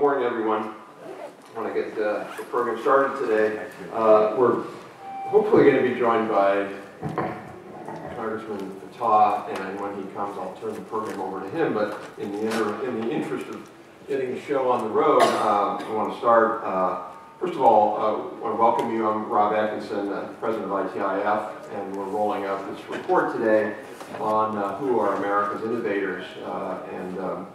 morning, everyone. I want to get the program started today. We're hopefully going to be joined by Congressman Fattah, and when he comes, I'll turn the program over to him. But in the interest of getting the show on the road, I want to start. First of all, I want to welcome you. I'm Rob Atkinson, president of ITIF, and we're rolling out this report today on who are America's innovators, and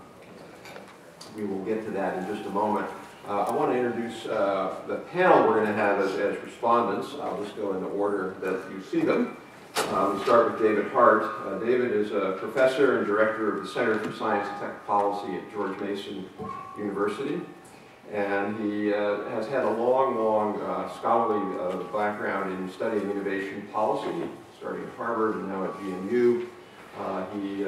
we will get to that in just a moment. I want to introduce the panel we're going to have as respondents. I'll just go in the order that you see them. We start with David Hart. David is a professor and director of the Center for Science and Tech Policy at George Mason University. And he has had a long scholarly background in studying innovation policy, starting at Harvard and now at GMU. He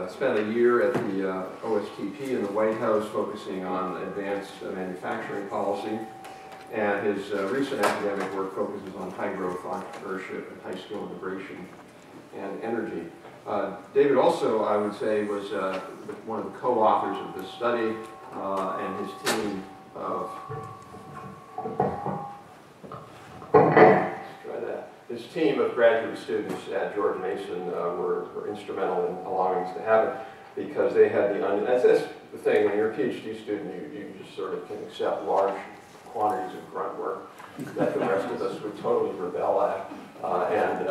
spent a year at the OSTP in the White House focusing on advanced manufacturing policy. And his recent academic work focuses on high-growth entrepreneurship and high-skill immigration and energy. David also, I would say, was one of the co-authors of this study, and his team of his team of graduate students at George Mason were instrumental in allowing us to have it, because they had that's the thing, when you're a PhD student, you just sort of can accept large quantities of grunt work that the rest of us would totally rebel at, and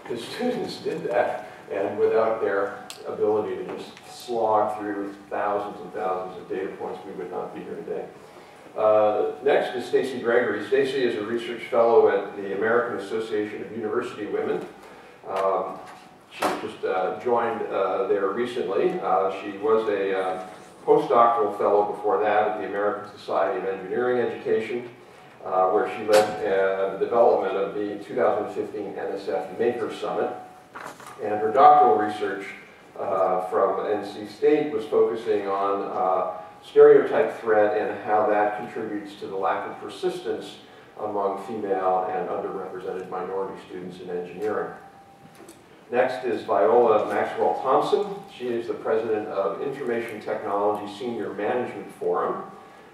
the students did that, and without their ability to just slog through thousands and thousands of data points, we would not be here today. Next is Stacy Gregory. Stacy is a research fellow at the American Association of University Women. She just joined there recently. She was a postdoctoral fellow before that at the American Society of Engineering Education, where she led the development of the 2015 NSF Maker Summit. And her doctoral research from NC State was focusing on stereotype threat and how that contributes to the lack of persistence among female and underrepresented minority students in engineering. Next is Viola Maxwell Thompson. She is the president of Information Technology Senior Management Forum,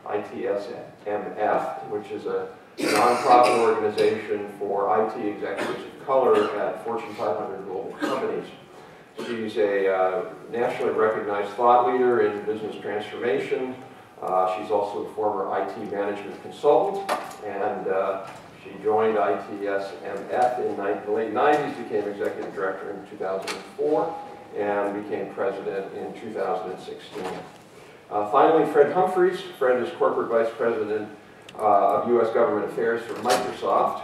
ITSMF, which is a nonprofit organization for IT executives of color at Fortune 500 global companies. She's a nationally recognized thought leader in business transformation. She's also a former IT management consultant, and she joined ITSMF in the late 90s, became executive director in 2004, and became president in 2016. Finally, Fred Humphreys. Fred is corporate vice president of U.S. government affairs for Microsoft,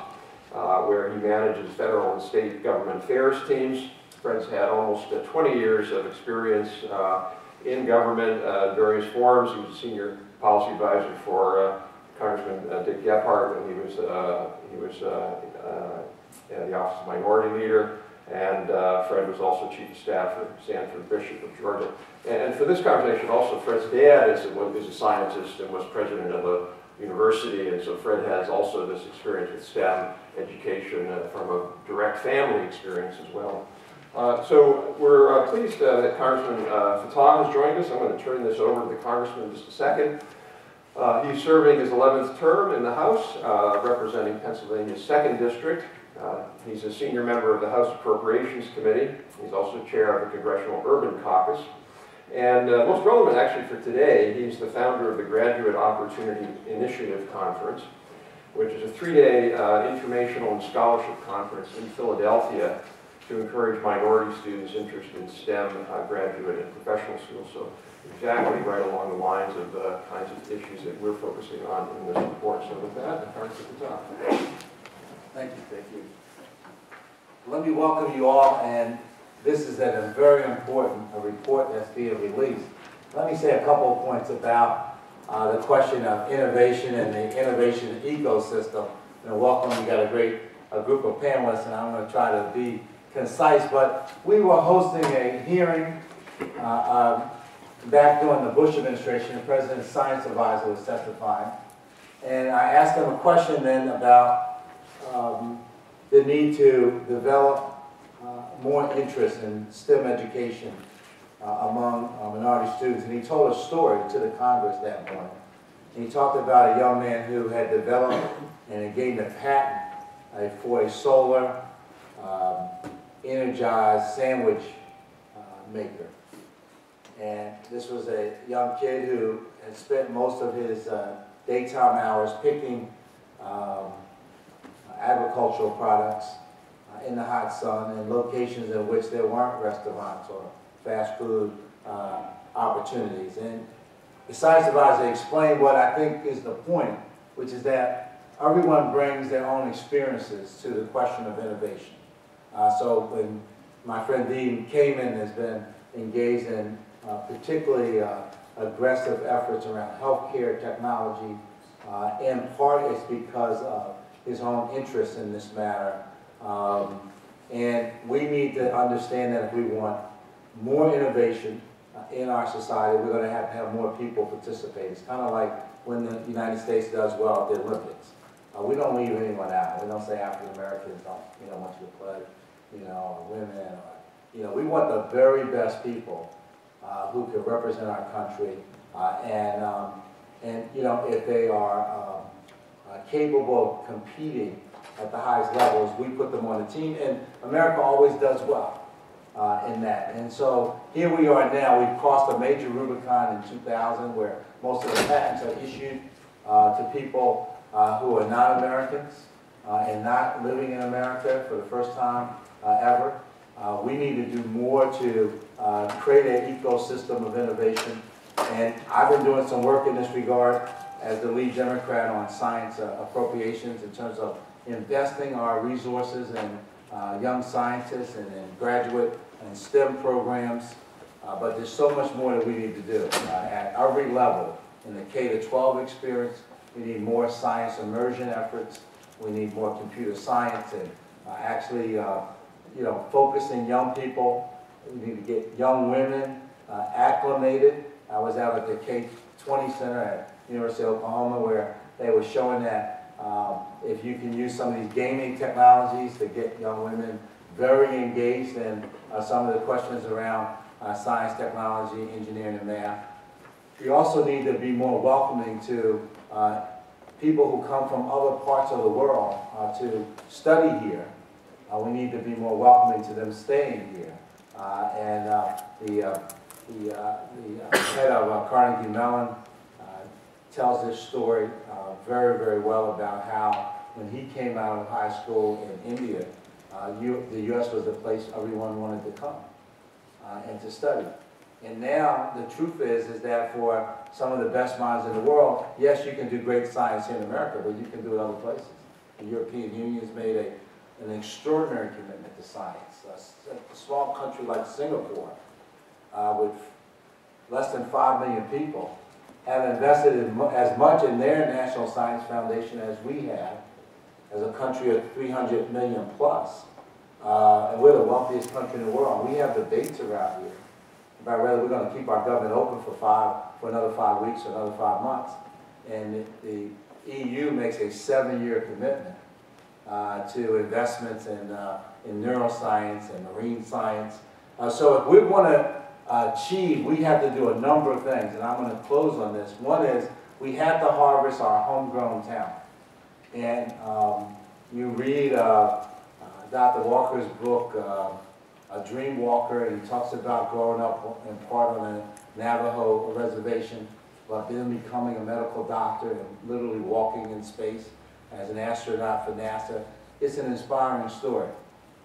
where he manages federal and state government affairs teams. Fred's had almost 20 years of experience in government, various forms. He was a senior policy advisor for Congressman Dick Gephardt when he was the Office of Minority Leader, and Fred was also chief of staff for Sanford Bishop of Georgia. And for this conversation, also Fred's dad is a scientist and was president of a university, and so Fred has also this experience with STEM education from a direct family experience as well. So we're pleased that Congressman Fattah has joined us. I'm going to turn this over to the Congressman in just a second. He's serving his 11th term in the House, representing Pennsylvania's 2nd District. He's a senior member of the House Appropriations Committee. He's also chair of the Congressional Urban Caucus. And most relevant actually for today, he's the founder of the Graduate Opportunity Initiative Conference, which is a 3-day informational and scholarship conference in Philadelphia to encourage minority students interested in STEM graduate and professional schools. So exactly right along the lines of the kinds of issues that we're focusing on in this report. So with that, Congressman Fattah. Thank you. Let me welcome you all, and this is a very important report that's being released. Let me say a couple of points about the question of innovation and the innovation ecosystem. And welcome, we got a great group of panelists, and I'm going to try to be concise, but we were hosting a hearing back during the Bush administration. The president's science advisor was testifying, and I asked him a question then about the need to develop more interest in STEM education among minority students, and he told a story to the Congress that morning. And he talked about a young man who had developed and had gained a patent for a solar energized sandwich maker. And this was a young kid who had spent most of his daytime hours picking agricultural products in the hot sun in locations in which there weren't restaurants or fast food opportunities. And the science advisor explained what I think is the point, which is that everyone brings their own experiences to the question of innovation. So when my friend Dean Kamen has been engaged in particularly aggressive efforts around healthcare technology, in part it's because of his own interest in this matter. And we need to understand that if we want more innovation in our society, we're going to have more people participate. It's kind of like when the United States does well at the Olympics. We don't leave anyone out. We don't say African Americans don't, want you to play, or women, or, we want the very best people who can represent our country, and if they are capable of competing at the highest levels, we put them on the team, and America always does well in that. And so here we are now. We've crossed a major Rubicon in 2000 where most of the patents are issued to people who are not Americans and not living in America for the first time ever. We need to do more to create an ecosystem of innovation. And I've been doing some work in this regard as the lead Democrat on science appropriations in terms of investing our resources in young scientists and in graduate and STEM programs. But there's so much more that we need to do at every level. In the K-12 experience, we need more science immersion efforts. We need more computer science and actually, focusing young people. We need to get young women acclimated. I was out at the K-20 Center at University of Oklahoma where they were showing that if you can use some of these gaming technologies to get young women very engaged in some of the questions around science, technology, engineering, and math. We also need to be more welcoming to people who come from other parts of the world to study here. We need to be more welcoming to them staying here. The head of Carnegie Mellon tells this story very, very well about how when he came out of high school in India, the U.S. was the place everyone wanted to come and to study. And now the truth is that for some of the best minds in the world, yes, you can do great science here in America, but you can do it other places. The European Union has made an extraordinary commitment to science. A small country like Singapore, with less than 5 million people, have invested as much in their National Science Foundation as we have, as a country of 300 million plus. And we're the wealthiest country in the world. We have debates around here about whether we're going to keep our government open for another 5 weeks or another 5 months. And the EU makes a 7-year commitment to investments in neuroscience and marine science. So if we want to achieve, we have to do a number of things, and I'm going to close on this. One is we have to harvest our homegrown talent. And you read Dr. Walker's book, A Dream Walker, and he talks about growing up in part on a Navajo reservation, but then becoming a medical doctor and literally walking in space as an astronaut for NASA. It's an inspiring story.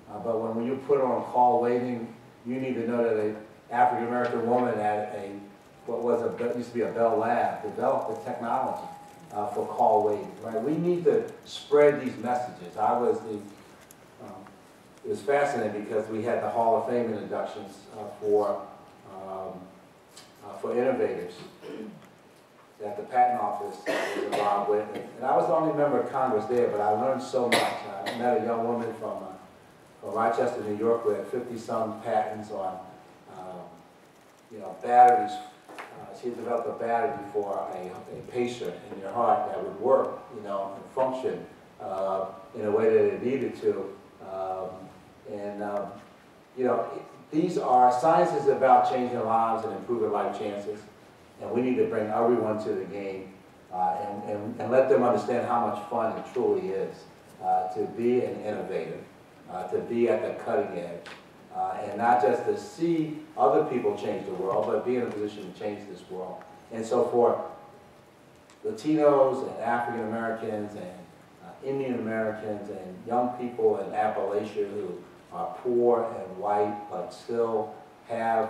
But when you put on call waiting, you need to know that an African-American woman at used to be a Bell Lab, developed the technology for call waiting, right? We need to spread these messages. It was fascinating because we had the Hall of Fame inductions for Innovators that the Patent Office was involved with. And I was the only member of Congress there, but I learned so much. I met a young woman from Rochester, New York, who had 50-some patents on batteries. She had developed a battery for a pacer in your heart that would work, and function in a way that it needed to. Science is about changing lives and improving life chances, and we need to bring everyone to the game and let them understand how much fun it truly is to be an innovator, to be at the cutting edge, and not just to see other people change the world, but be in a position to change this world. And so for Latinos and African Americans and Indian Americans and young people in Appalachia who are poor and white but still have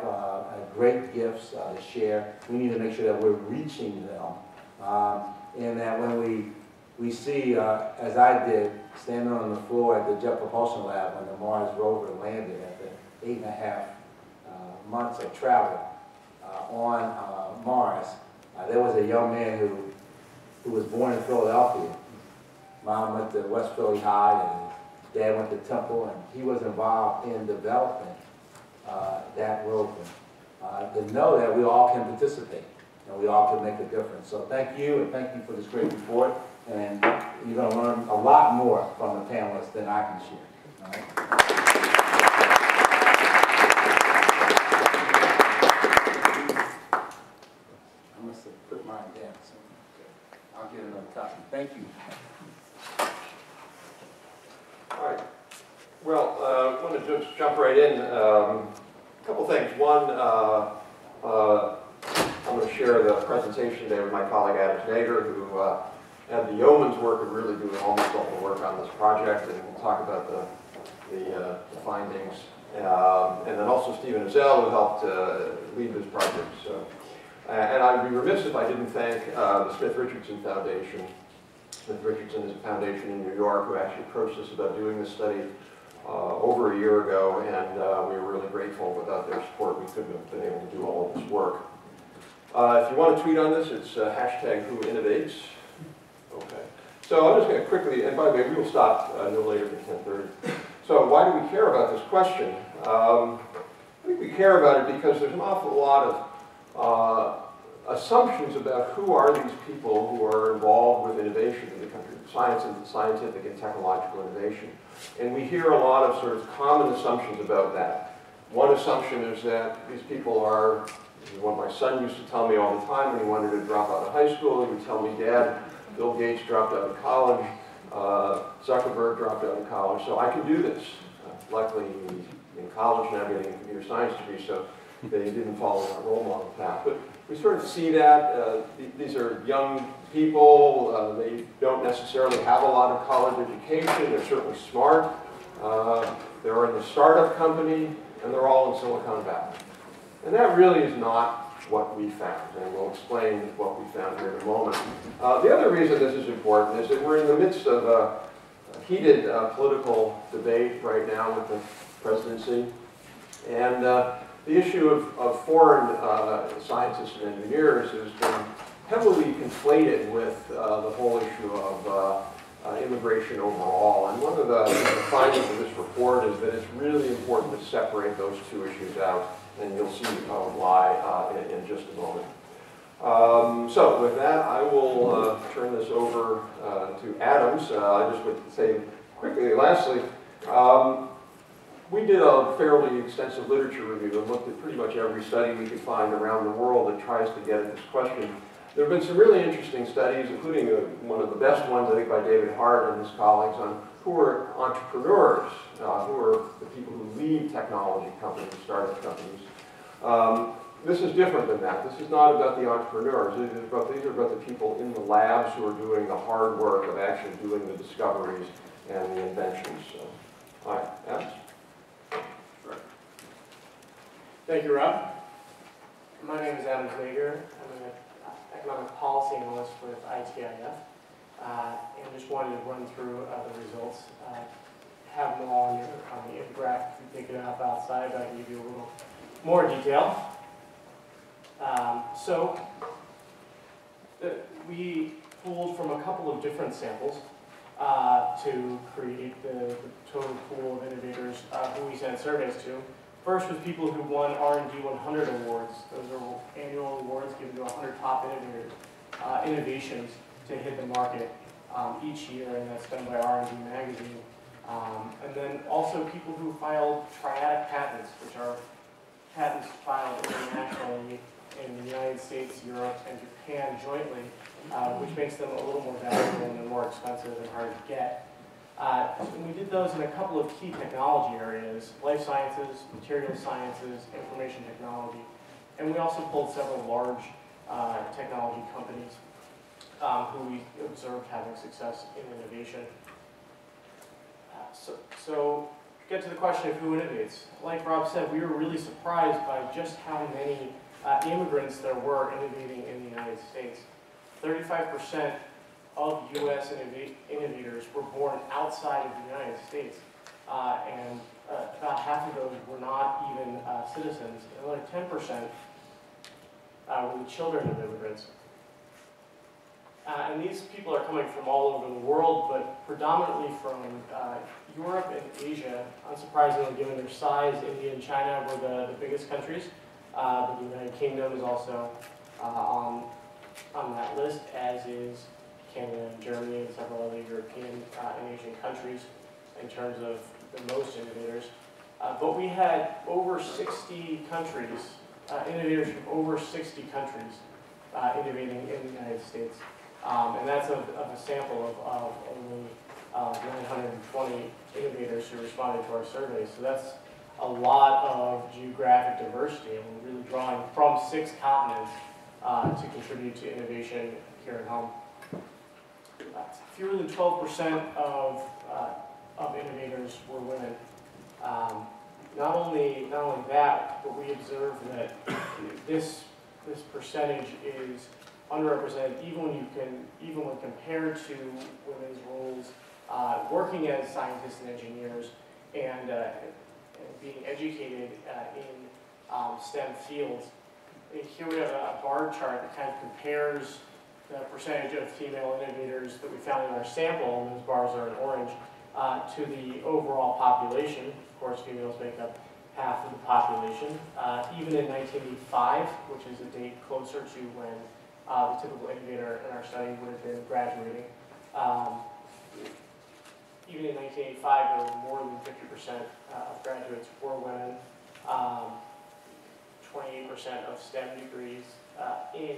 great gifts to share, we need to make sure that we're reaching them. And that when we see, as I did, standing on the floor at the Jet Propulsion Lab when the Mars rover landed after 8.5 months of travel on Mars, there was a young man who was born in Philadelphia. Mom went to West Philly High and his dad went to Temple, and he was involved in developing that rover. To know that we all can participate and we all can make a difference. So thank you, and thank you for this great report. And you're going to learn a lot more from the panelists than I can share. All right? I must have put mine down, so I'll get another copy. Thank you. All right. Well, I want to just jump right in. A couple things. One, I'm going to share the presentation today with my colleague Adam Nager, who had the yeoman's work of really doing almost all the work on this project, and we'll talk about the findings. And then also Stephen Azell, who helped lead this project. So, and I'd be remiss if I didn't thank the Smith-Richardson Foundation. Smith-Richardson is a foundation in New York who actually approached us about doing this study over a year ago, and we were really grateful. Without their support, we couldn't have been able to do all of this work. If you want to tweet on this, it's #WhoInnovates. Okay. So I'm just going to quickly, and by the way, we will stop no later than 10:30. So why do we care about this question? I think we care about it because there's an awful lot of assumptions about who are these people who are involved with innovation in the country, scientific and technological innovation. And we hear a lot of sort of common assumptions about that. One assumption is that these people are, what my son used to tell me all the time when he wanted to drop out of high school, he would tell me, Dad, Bill Gates dropped out of college, Zuckerberg dropped out of college, so I can do this. Luckily, he's in college now getting a computer science degree, so they didn't follow that role model path. But we sort of see that. These are young people. They don't necessarily have a lot of college education. They're certainly smart. They're in the startup company, and they're all in Silicon Valley. And that really is not what we found, and we'll explain what we found here in a moment. The other reason this is important is that we're in the midst of a heated political debate right now with the presidency, and the issue of foreign scientists and engineers has been heavily conflated with the whole issue of immigration overall. And one of the findings of this report is that it's really important to separate those two issues out, and you'll see why in just a moment. So with that, I will turn this over to Adams. I just would say quickly, lastly, we did a fairly extensive literature review and looked at pretty much every study we could find around the world that tries to get at this question. There have been some really interesting studies, including one of the best ones, I think, by David Hart and his colleagues on who are entrepreneurs, who are the people who lead technology companies, startup companies. This is different than that. This is not about the entrepreneurs. These are about the people in the labs who are doing the hard work of actually doing the discoveries and the inventions. So, all right, Adams? Thank you, Rob. My name is Adam Nager. I'm an economic policy analyst with ITIF, and just wanted to run through the results. Have them all on the infographic if you pick it up outside. I can give you a little more detail. We pulled from a couple of different samples to create the total pool of innovators who we sent surveys to. First was people who won R&D 100 awards. Those are annual awards given to 100 top innovations to hit the market each year, and that's done by R&D Magazine. And then also people who filed triadic patents, which are patents filed internationally in the United States, Europe, and Japan jointly, which makes them a little more valuable and they're more expensive and hard to get. And we did those in a couple of key technology areas: life sciences, material sciences, information technology. And we also pulled several large technology companies who we observed having success in innovation. So get to the question of who innovates. Like Rob said, we were really surprised by just how many immigrants there were innovating in the United States. 35% of U.S. innovators were born outside of the United States, and about half of those were not even citizens. Another 10% were the children of immigrants. And these people are coming from all over the world, but predominantly from Europe and Asia. Unsurprisingly, given their size, India and China were the biggest countries. The United Kingdom is also on that list, as is Canada and Germany and several other European and Asian countries in terms of the most innovators. But we had over 60 countries, innovators from over 60 countries innovating in the United States. And that's of a sample of only 920 innovators who responded to our survey. So that's a lot of geographic diversity, and we're really drawing from 6 continents to contribute to innovation here at home. Fewer than 12% of innovators were women. Not only that, but we observed that this percentage is underrepresented even when compared to women's roles working as scientists and engineers and being educated in STEM fields. Here we have a bar chart that kind of compares the percentage of female innovators that we found in our sample, and those bars are in orange, to the overall population. Of course, females make up half of the population. Even in 1985, which is a date closer to when the typical innovator in our study would have been graduating. Even in 1985, there were more than 50% of graduates were women. 28% of STEM degrees in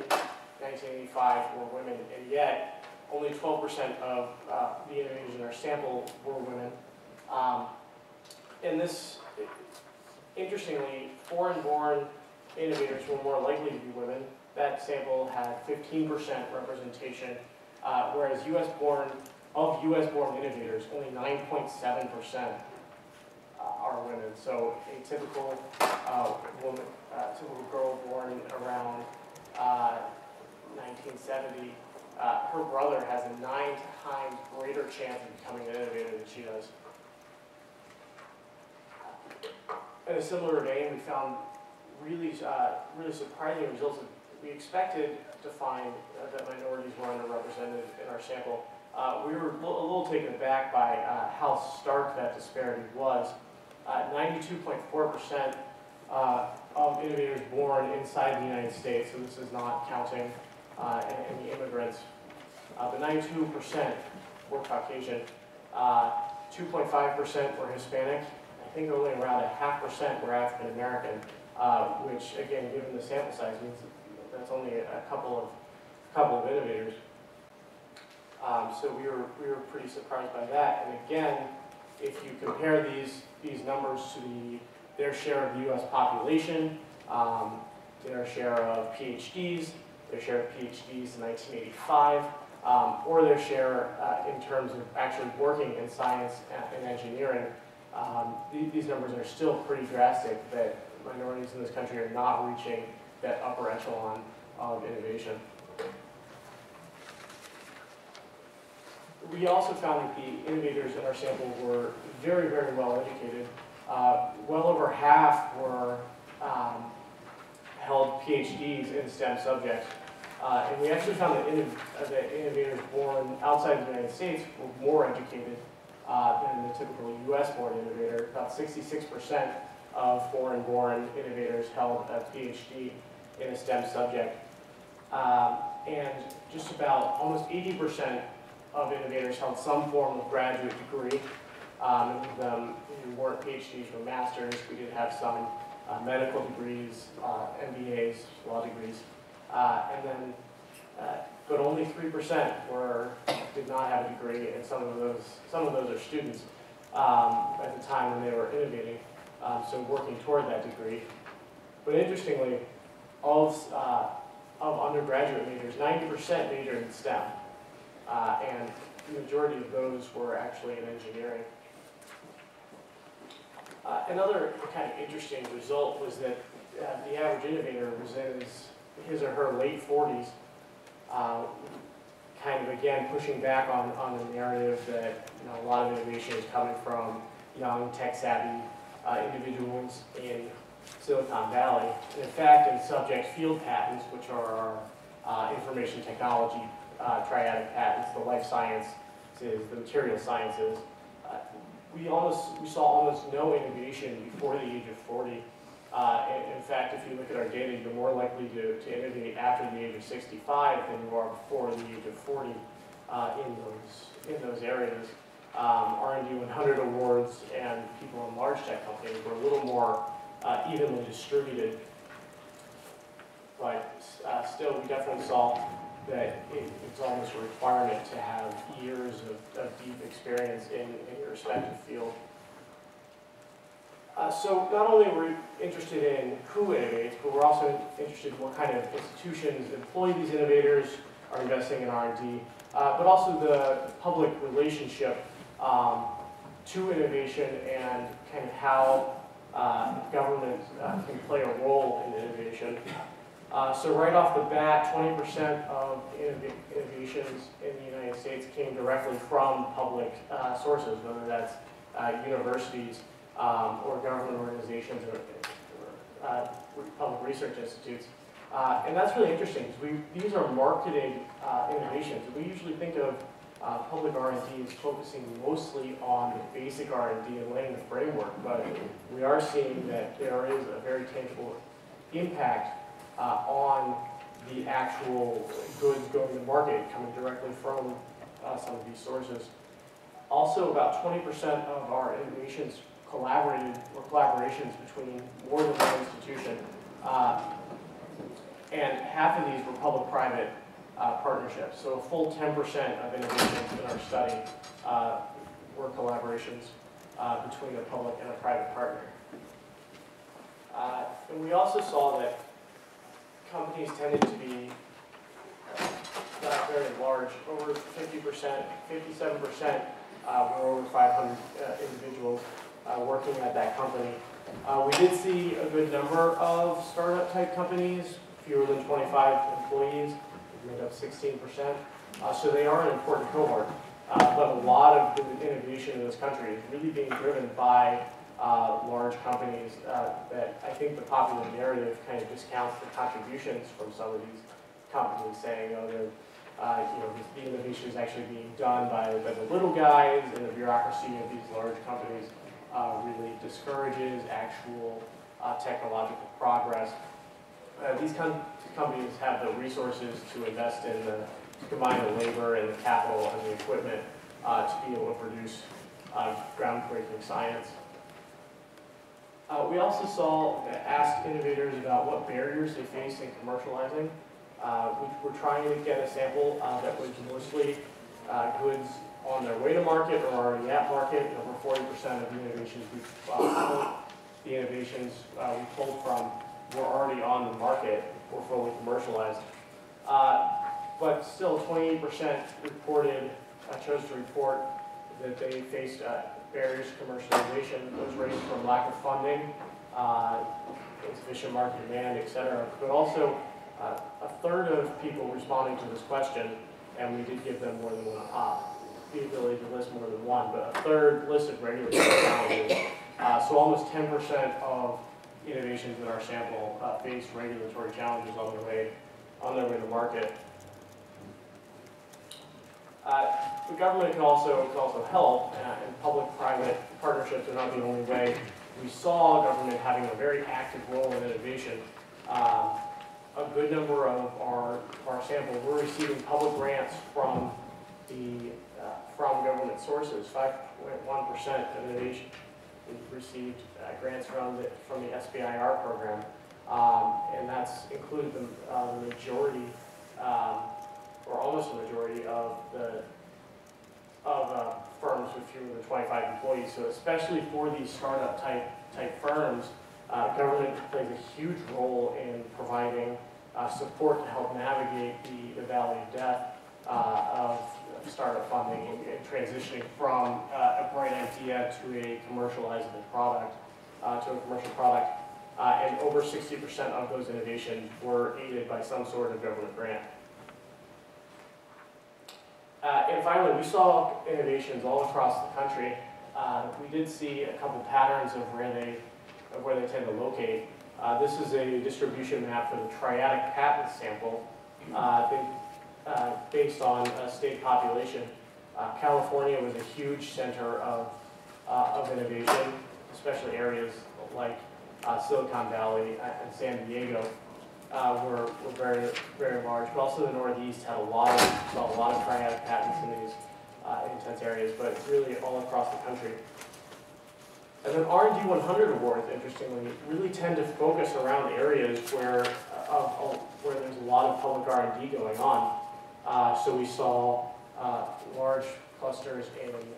1985 were women, and yet only 12% of the innovators in our sample were women. And this, interestingly, foreign-born innovators were more likely to be women. That sample had 15% representation, whereas of US-born innovators, only 9.7% are women. So a typical typical girl born around 1970, her brother has a 9 times greater chance of becoming an innovator than she does. In a similar vein, we found really surprising results. We expected to find that minorities were underrepresented in our sample. We were a little taken aback by how stark that disparity was. 92.4% of innovators born inside the United States, so this is not counting any immigrants, but 92% were Caucasian. 2.5% were Hispanic. I think only around 0.5% were African American, which again, given the sample size, means that's only a couple of innovators. So we were pretty surprised by that. And again, if you compare these numbers to their share of the U.S. population, their share of PhDs, their share of PhDs in 1985, or their share in terms of actually working in science and engineering, these numbers are still pretty drastic, that minorities in this country are not reaching that upper echelon of innovation. We also found that the innovators in our sample were very, very well educated. Well over half were held PhDs in STEM subjects. And we actually found that innovators born outside the United States were more educated than the typical US-born innovator. About 66% of foreign-born innovators held a PhD in a STEM subject. And just about almost 80% of innovators held some form of graduate degree. Many of them weren't PhDs or masters. We did have some medical degrees, MBAs, law degrees, and then but only 3% did not have a degree, and some of those are students at the time when they were innovating, so working toward that degree. But interestingly, of undergraduate majors, 90% majored in STEM, and the majority of those were actually in engineering. Another kind of interesting result was that the average innovator was in his or her late 40s, kind of again pushing back on the narrative that a lot of innovation is coming from young, tech-savvy individuals in Silicon Valley. And in fact, in subject field patents, which are our information technology triadic patents, the life sciences, the material sciences, we saw almost no innovation before the age of 40. In fact, if you look at our data, you're more likely to innovate after the age of 65 than you are before the age of 40 in those areas. R&D 100 awards and people in large tech companies were a little more evenly distributed. But still, we definitely saw that it's almost a requirement to have years of deep experience in your respective field. So not only are we interested in who innovates, but we're also interested in what kind of institutions employ these innovators, are investing in R&D, but also the public relationship to innovation and kind of how government can play a role in innovation. So right off the bat, 20% of innovations in the United States came directly from public sources, whether that's universities or government organizations or public research institutes. And that's really interesting because these are marketed innovations. We usually think of public R&D as focusing mostly on the basic R&D and laying the framework, but we are seeing that there is a very tangible impact on the actual goods going to market coming directly from some of these sources. Also, about 20% of our innovations collaborations between more than one institution, and half of these were public-private partnerships. So a full 10% of innovations in our study were collaborations between a public and a private partner. And we also saw that companies tended to be not very large. Over 50%, 57% were over 500 individuals working at that company. We did see a good number of startup type companies, fewer than 25 employees, made up 16%. So they are an important cohort. But a lot of the innovation in this country is really being driven by large companies that I think the popular narrative kind of discounts the contributions from some of these companies, saying, oh, the innovation is actually being done by the little guys, and the bureaucracy of these large companies really discourages actual technological progress. These companies have the resources to invest in to combine the labor and the capital and the equipment to be able to produce groundbreaking science. We also asked innovators about what barriers they face in commercializing. We were trying to get a sample that was mostly goods on their way to market or already at market. Over 40% of the innovations we pulled from were already on the market or fully commercialized. But still, 28% chose to report that they faced barriers to commercialization. Those range from lack of funding, insufficient market demand, etc. But also, a third of people responding to this question, and we did give them more than one, the ability to list more than one, but a third listed regulatory challenges. So almost 10% of innovations in our sample face regulatory challenges on their way to market. The government can also help, and public-private partnerships are not the only way. We saw government having a very active role in innovation. A good number of our sample were receiving public grants from from government sources. 5.1% of innovation received grants from the SBIR program, and that's included the majority, or almost the majority of firms with fewer than 25 employees. So especially for these startup type firms, government plays a huge role in providing support to help navigate the valley of death of startup funding and transitioning from a bright idea to a commercializable product, and over 60% of those innovations were aided by some sort of government grant. And finally, we saw innovations all across the country. We did see a couple patterns of where they tend to locate. This is a distribution map for the triadic patent sample based on state population. California was a huge center of innovation, especially areas like Silicon Valley and San Diego were very, very large, but also the Northeast had saw a lot of triadic patents in these intense areas, but really all across the country. And then R&D 100 awards, interestingly, really tend to focus around areas where there's a lot of public R&D going on. So we saw large clusters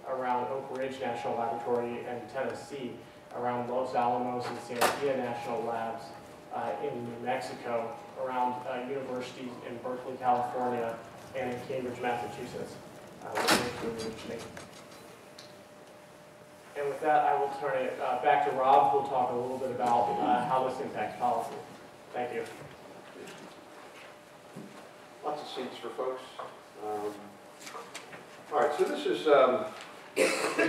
around Oak Ridge National Laboratory in Tennessee, around Los Alamos and Sandia National Labs in New Mexico, around universities in Berkeley, California, and in Cambridge, Massachusetts. And with that, I will turn it back to Rob, who will talk a little bit about how this impacts policy. Thank you. Lots of seats for folks. All right, so this is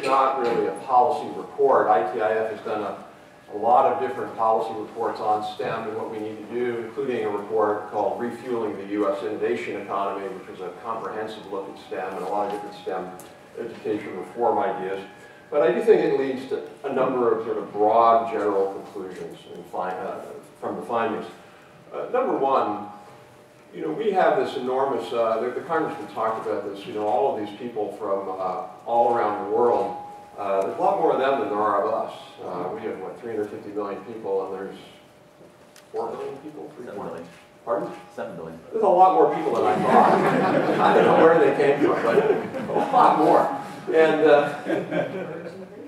not really a policy report. ITIF has done a lot of different policy reports on STEM and what we need to do, including a report called Refueling the U.S. Innovation Economy, which was a comprehensive look at STEM and a lot of different STEM education reform ideas. But I do think it leads to a number of sort of broad general conclusions from the findings. Number one, we have this enormous, the Congressman talked about this, all of these people from all around the world. There's a lot more of them than there are of us. We have, 350 million people, and there's 4 billion people? 7 billion. Pardon? 7 billion. There's a lot more people than I thought. I don't know where they came from, but a lot more.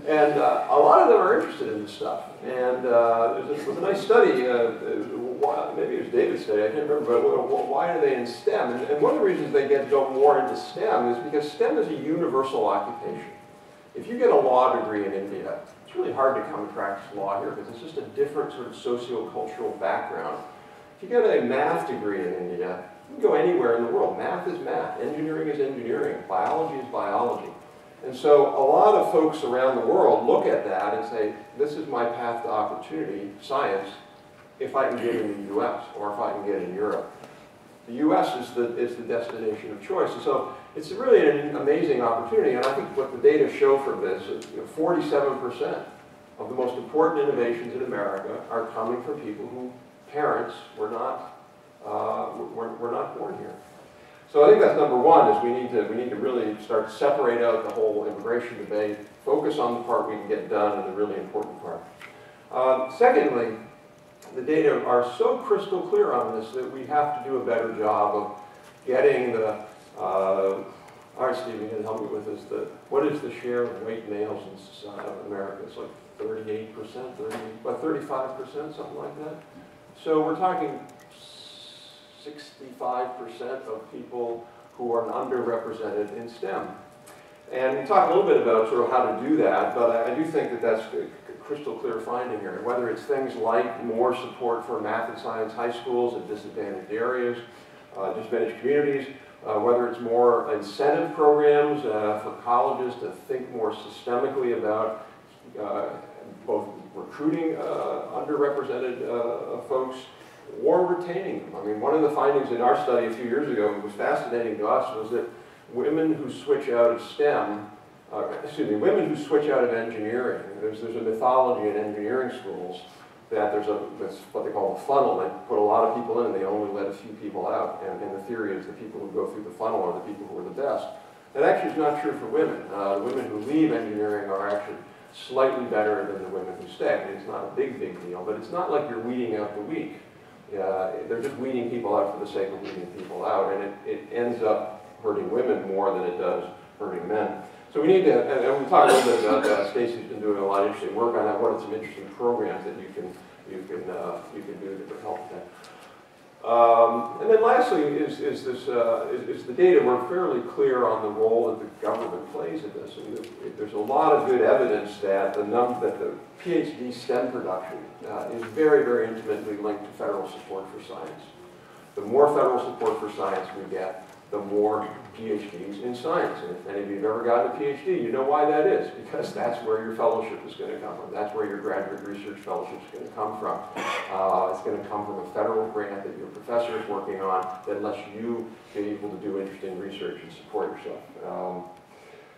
And a lot of them are interested in this stuff. And there was a nice study, maybe it was David's study, I can't remember, but why are they in STEM? And one of the reasons they go more into STEM is because STEM is a universal occupation. If you get a law degree in India, it's really hard to come and practice law here because it's just a different sort of socio-cultural background. If you get a math degree in India, you can go anywhere in the world. Math is math, engineering is engineering, biology is biology. And so a lot of folks around the world look at that and say, this is my path to opportunity, science, if I can get in the US or if I can get in Europe. The US is the destination of choice. And so it's really an amazing opportunity. And I think what the data show from this is 47% of the most important innovations in America are coming from people whose parents were not born here. So I think that's number one, is we need to really start to separate out the whole immigration debate, focus on the part we can get done and the really important part. Secondly, the data are so crystal clear on this that we have to do a better job of getting the, all right, Steve, you can help me with this, what is the share of white males in society of America? It's like 38%, 35%, something like that. So we're talking 65% of people who are underrepresented in STEM. And we talk a little bit about sort of how to do that, but I do think that that's a crystal clear finding here. Whether it's things like more support for math and science high schools in disadvantaged areas, disadvantaged communities, whether it's more incentive programs for colleges to think more systemically about both recruiting underrepresented folks or retaining them. I mean, one of the findings in our study a few years ago that was fascinating to us was that women who switch out of STEM, women who switch out of engineering, there's a mythology in engineering schools that there's what they call a funnel. They put a lot of people in and they only let a few people out. And the theory is the people who go through the funnel are the people who are the best. That actually is not true for women. The women who leave engineering are actually slightly better than the women who stay. I mean, it's not a big deal, but it's not like you're weeding out the weak. They're just weeding people out for the sake of weeding people out, and it ends up hurting women more than it does hurting men. So we need to, and we talked a little bit about that. Stacy's been doing a lot of interesting work on that. What are some interesting programs that you can do that would help that? And then lastly is the data. We're fairly clear on the role that the government plays in this. And there's a lot of good evidence that the PhD STEM production is very, very intimately linked to federal support for science. The more federal support for science we get, the more PhDs in science. And if any of you have ever gotten a PhD, you know why that is, because that's where your fellowship is going to come from. That's where your graduate research fellowship is going to come from. It's going to come from a federal grant that your professor is working on that lets you be able to do interesting research and support yourself.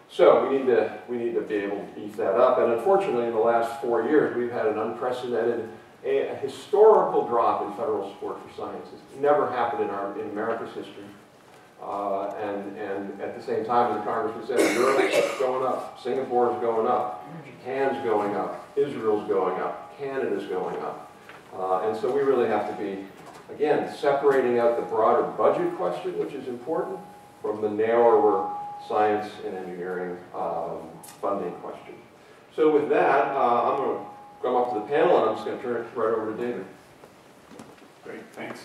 So we need to be able to beef that up. And unfortunately, in the last 4 years, we've had an unprecedented, a historical drop in federal support for science. It's never happened in America's history. And at the same time, as the Congressman said, Europe's going up, Singapore's going up, Japan's going up, Israel's going up, Canada's going up. And so we really have to be, again, separating out the broader budget question, which is important, from the narrower science and engineering funding question. So with that, I'm going to come up to the panel, and I'm just going to turn it right over to David. Great, thanks.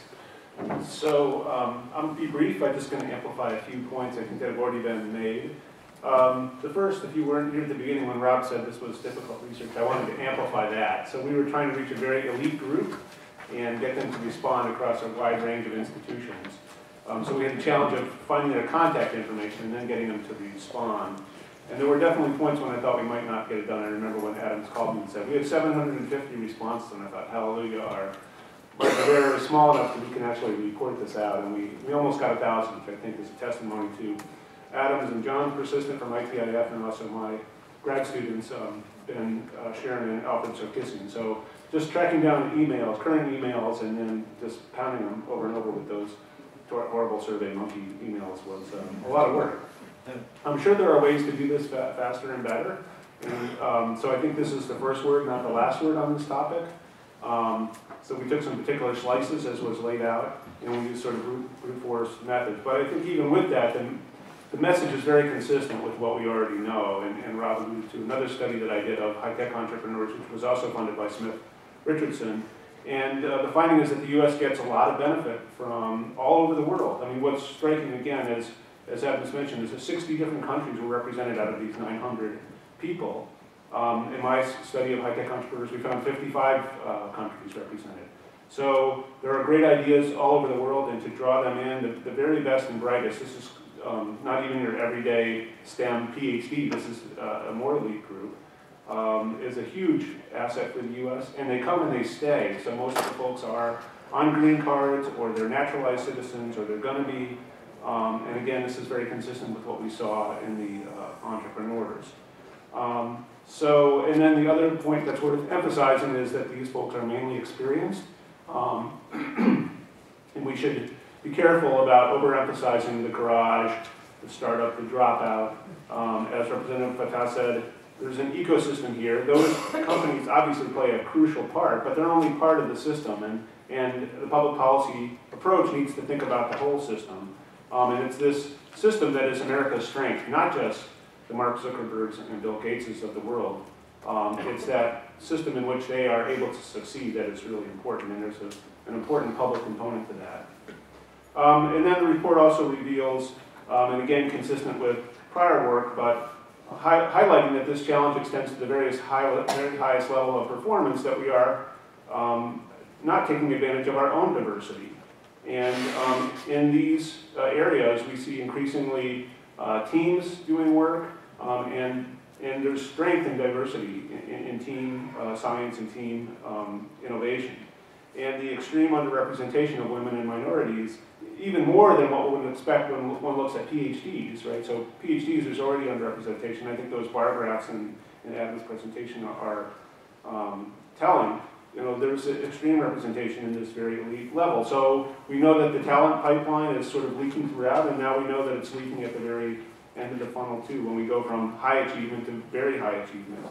So I'm going to be brief. I'm just going to amplify a few points I think that have already been made. The first, if you weren't here at the beginning when Rob said this was difficult research, I wanted to amplify that. So we were trying to reach a very elite group and get them to respond across a wide range of institutions. So we had the challenge of finding their contact information and then getting them to respond. And there were definitely points when I thought we might not get it done. I remember when Adams called me and said, we have 750 responses, and I thought, hallelujah, our they're small enough that we can actually report this out, and we almost got 1,000, which I think is a testimony to Adams and John's persistent from ITIF, and also my grad students, Ben, Sharon, and Alfred Sarkissian. So just tracking down the emails, current emails, and then just pounding them over and over with those horrible Survey Monkey emails was a lot of work. I'm sure there are ways to do this faster and better, and so I think this is the first word, not the last word on this topic. So we took some particular slices, as was laid out, and we used sort of brute force methods. But I think even with that, the message is very consistent with what we already know. And Rob alluded to another study that I did of high-tech entrepreneurs, which was also funded by Smith Richardson. And the finding is that the U.S. gets a lot of benefit from all over the world. I mean, what's striking, again, is, as Adams mentioned, is that 60 different countries were represented out of these 900 people. In my study of high-tech entrepreneurs, we found 55 countries represented. So there are great ideas all over the world, and to draw them in, the very best and brightest, this is not even your everyday STEM PhD, this is a more elite group, is a huge asset for the U.S., and they come and they stay. So most of the folks are on green cards, or they're naturalized citizens, or they're going to be, and again, this is very consistent with what we saw in the entrepreneurs. So, and then the other point that's worth emphasizing is that these folks are mainly experienced, and we should be careful about overemphasizing the garage, the startup, the dropout. As Representative Fatah said, there's an ecosystem here. Those companies obviously play a crucial part, but they're only part of the system, and the public policy approach needs to think about the whole system. And it's this system that is America's strength, not just the Mark Zuckerbergs and Bill Gateses of the world. It's that system in which they are able to succeed that is really important, and there's an important public component to that. And then the report also reveals, and again consistent with prior work, but highlighting that this challenge extends to the very highest level of performance, that we are not taking advantage of our own diversity. And in these areas, we see increasingly teams doing work, and there's strength in diversity in team science and team innovation. And the extreme underrepresentation of women and minorities, even more than what one would expect when one looks at PhDs, right? So PhDs, there's already underrepresentation. I think those bar graphs in Adam's presentation are telling. You know, there's extreme representation in this very elite level. So we know that the talent pipeline is sort of leaking throughout, and now we know that it's leaking at the very end of the funnel too, when we go from high achievement to very high achievement.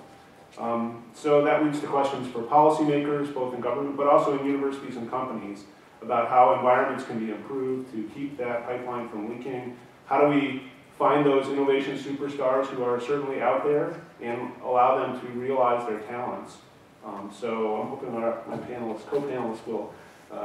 So that leads to questions for policymakers, both in government, but also in universities and companies, about how environments can be improved to keep that pipeline from leaking. How do we find those innovation superstars who are certainly out there and allow them to realize their talents? So I'm hoping my panelists, co-panelists will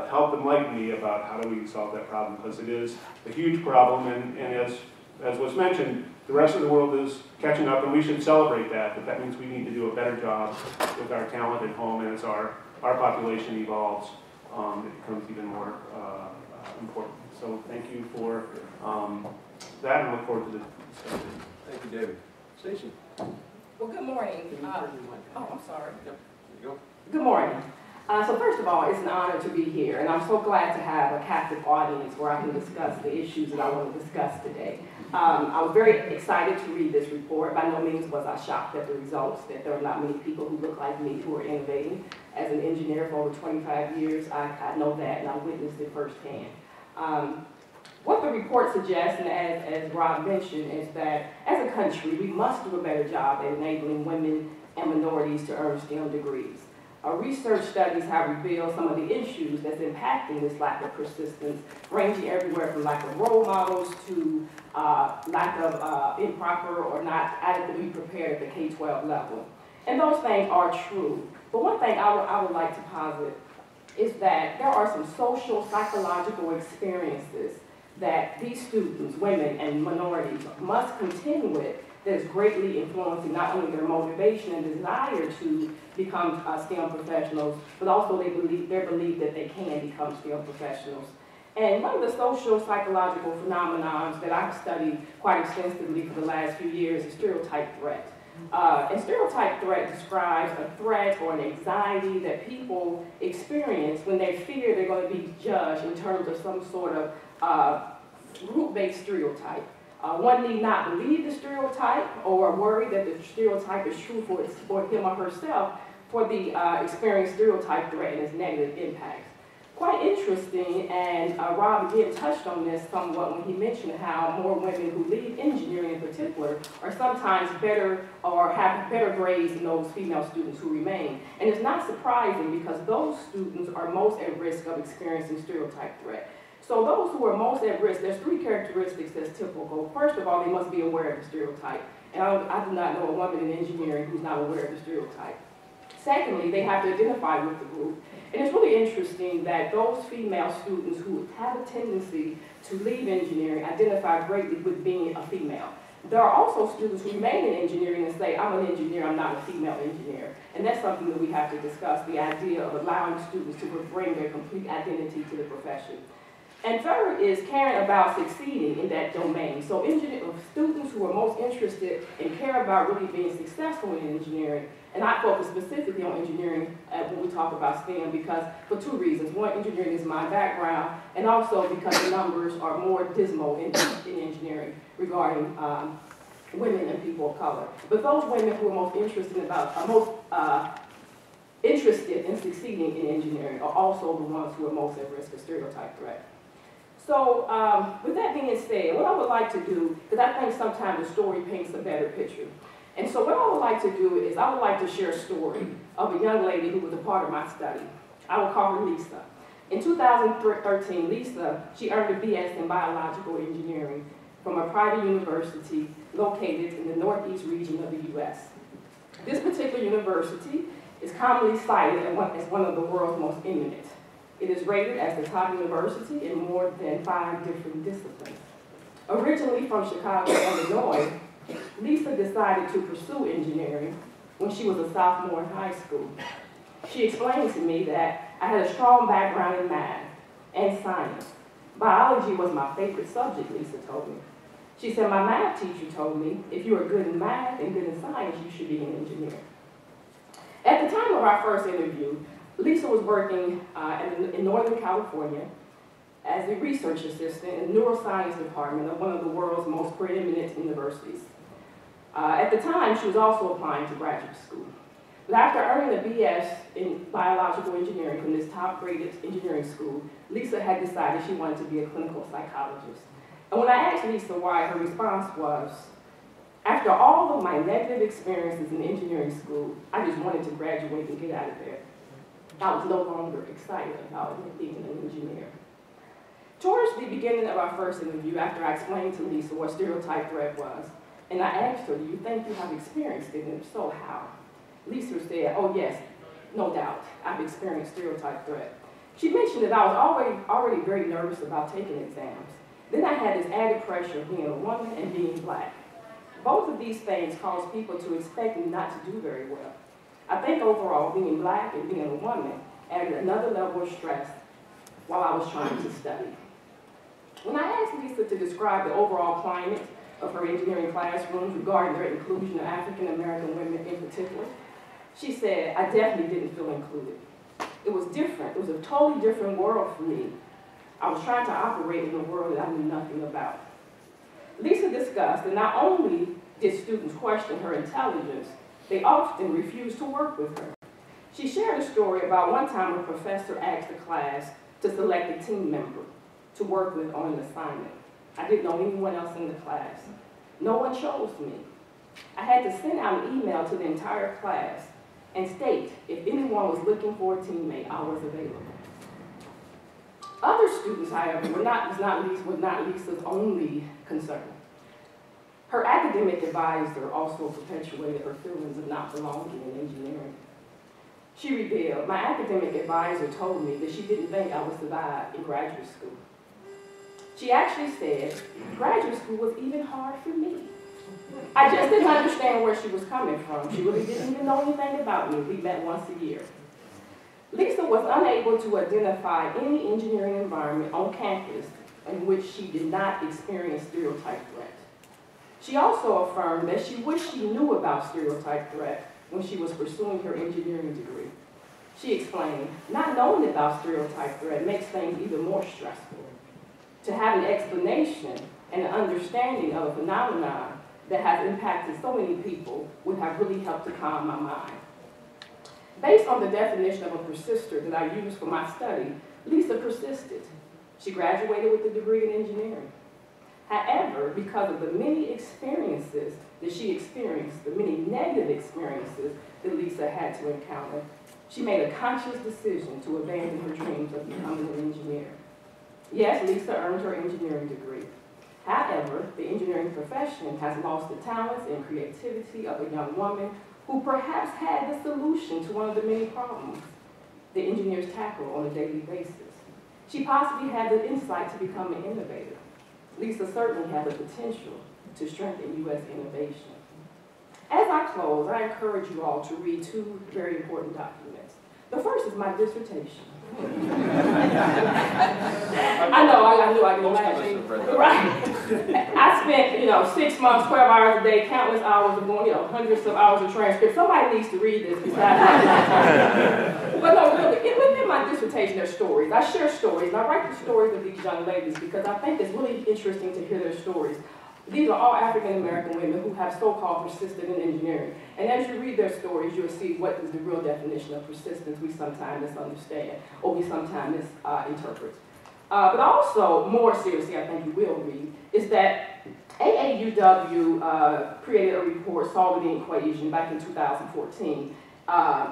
help enlighten me about how do we solve that problem, because it is a huge problem, and as was mentioned, the rest of the world is catching up, and we should celebrate that, but that means we need to do a better job with our talent at home, and as our population evolves, it becomes even more important. So thank you for that, and I look forward to the discussion. Thank you, David. Stacy? Well, good morning. Oh, I'm sorry. Yep. There you go. Good morning. So first of all, it's an honor to be here, and I'm so glad to have a captive audience where I can discuss the issues that I want to discuss today. I was very excited to read this report. By no means was I shocked at the results, that there are not many people who look like me who are innovating. As an engineer for over 25 years, I know that, and I witnessed it firsthand. What the report suggests, and as Rob mentioned, is that as a country, we must do a better job at enabling women and minorities to earn STEM degrees. Research studies have revealed some of the issues that's impacting this lack of persistence, ranging everywhere from lack of role models to lack of improper or not adequately prepared at the K-12 level. And those things are true. But one thing I would like to posit is that there are some social, psychological experiences that these students, women and minorities, must contend with that is greatly influencing not only their motivation and desire to become STEM professionals, but also their belief that they can become STEM professionals. And one of the social psychological phenomena that I've studied quite extensively for the last few years is stereotype threat. And stereotype threat describes a threat or an anxiety that people experience when they fear they're going to be judged in terms of some sort of group-based stereotype. One need not believe the stereotype or worry that the stereotype is true for him or herself for the experienced stereotype threat and its negative impacts. Quite interesting, and Rob again touched on this somewhat when he mentioned how more women who leave engineering in particular are sometimes better or have better grades than those female students who remain. And it's not surprising because those students are most at risk of experiencing stereotype threat. So those who are most at risk, there's three characteristics that's typical. First of all, they must be aware of the stereotype. And I do not know a woman in engineering who's not aware of the stereotype. Secondly, they have to identify with the group. And it's really interesting that those female students who have a tendency to leave engineering identify greatly with being a female. There are also students who remain in engineering and say, I'm an engineer, I'm not a female engineer. And that's something that we have to discuss, the idea of allowing students to bring their complete identity to the profession. And third is caring about succeeding in that domain. So students who are most interested and care about really being successful in engineering, and I focus specifically on engineering when we talk about STEM because for two reasons. One, engineering is my background, and also because the numbers are more dismal in engineering regarding women and people of color. But those women who are most interested in succeeding in engineering are also the ones who are most at risk of stereotype threat. So with that being said, what I would like to do, because I think sometimes the story paints a better picture. And so what I would like to do is I would like to share a story of a young lady who was a part of my study. I will call her Lisa. In 2013, Lisa, she earned a BS in biological engineering from a private university located in the northeast region of the U.S. This particular university is commonly cited as one of the world's most eminent. It is rated as the top university in more than 5 different disciplines. Originally from Chicago, Illinois, Lisa decided to pursue engineering when she was a sophomore in high school. She explained to me that I had a strong background in math and science. Biology was my favorite subject, Lisa told me. She said, my math teacher told me, if you are good in math and good in science, you should be an engineer. At the time of our first interview, Lisa was working in Northern California as a research assistant in the neuroscience department of one of the world's most preeminent universities. At the time, she was also applying to graduate school. But after earning a BS in biological engineering from this top-graded engineering school, Lisa had decided she wanted to be a clinical psychologist. And when I asked Lisa why, her response was, after all of my negative experiences in engineering school, I just wanted to graduate and get out of there. I was no longer excited about being an engineer. Towards the beginning of our first interview, after I explained to Lisa what stereotype threat was, and I asked her, do you think you have experienced it, and if so, how? Lisa said, oh yes, no doubt, I've experienced stereotype threat. She mentioned that I was already very nervous about taking exams. Then I had this added pressure of being a woman and being black. Both of these things caused people to expect me not to do very well. I think overall, being black and being a woman added another level of stress while I was trying to study. When I asked Lisa to describe the overall climate of her engineering classrooms regarding their inclusion of African American women in particular, she said, I definitely didn't feel included. It was different. It was a totally different world for me. I was trying to operate in a world that I knew nothing about. Lisa discussed that not only did students question her intelligence, they often refused to work with her. She shared a story about one time a professor asked the class to select a team member to work with on an assignment. I didn't know anyone else in the class. No one chose me. I had to send out an email to the entire class and state if anyone was looking for a teammate, I was available. Other students, however, was not Lisa's only concern. Her academic advisor also perpetuated her feelings of not belonging in engineering. She revealed, my academic advisor told me that she didn't think I would survive in graduate school. She actually said, graduate school was even hard for me. I just didn't understand where she was coming from. She really didn't even know anything about me. We met once a year. Lisa was unable to identify any engineering environment on campus in which she did not experience stereotype threat. She also affirmed that she wished she knew about stereotype threat when she was pursuing her engineering degree. She explained, not knowing about stereotype threat makes things even more stressful. To have an explanation and an understanding of a phenomenon that has impacted so many people would have really helped to calm my mind. Based on the definition of a persister that I used for my study, Lisa persisted. She graduated with a degree in engineering. However, because of the many experiences that she experienced, the many negative experiences that Lisa had to encounter, she made a conscious decision to abandon her dreams of becoming an engineer. Yes, Lisa earned her engineering degree. However, the engineering profession has lost the talents and creativity of a young woman who perhaps had the solution to one of the many problems the engineers tackle on a daily basis. She possibly had the insight to become an innovator. Lisa certainly had the potential to strengthen U.S. innovation. As I close, I encourage you all to read two very important documents. The first is my dissertation. I knew I could imagine. Right. I spent, 6 months, 12 hours a day, countless hours of going, hundreds of hours of transcript. Somebody needs to read this besides me. But no, really, within my dissertation, there's stories. I share stories, and I write the stories of these young ladies because I think it's really interesting to hear their stories. These are all African-American women who have so-called persisted in engineering. And as you read their stories, you'll see what is the real definition of persistence we sometimes misunderstand, or we sometimes misinterpret. But also, more seriously, I think you will read, is that AAUW created a report, Solving the Equation, back in 2014.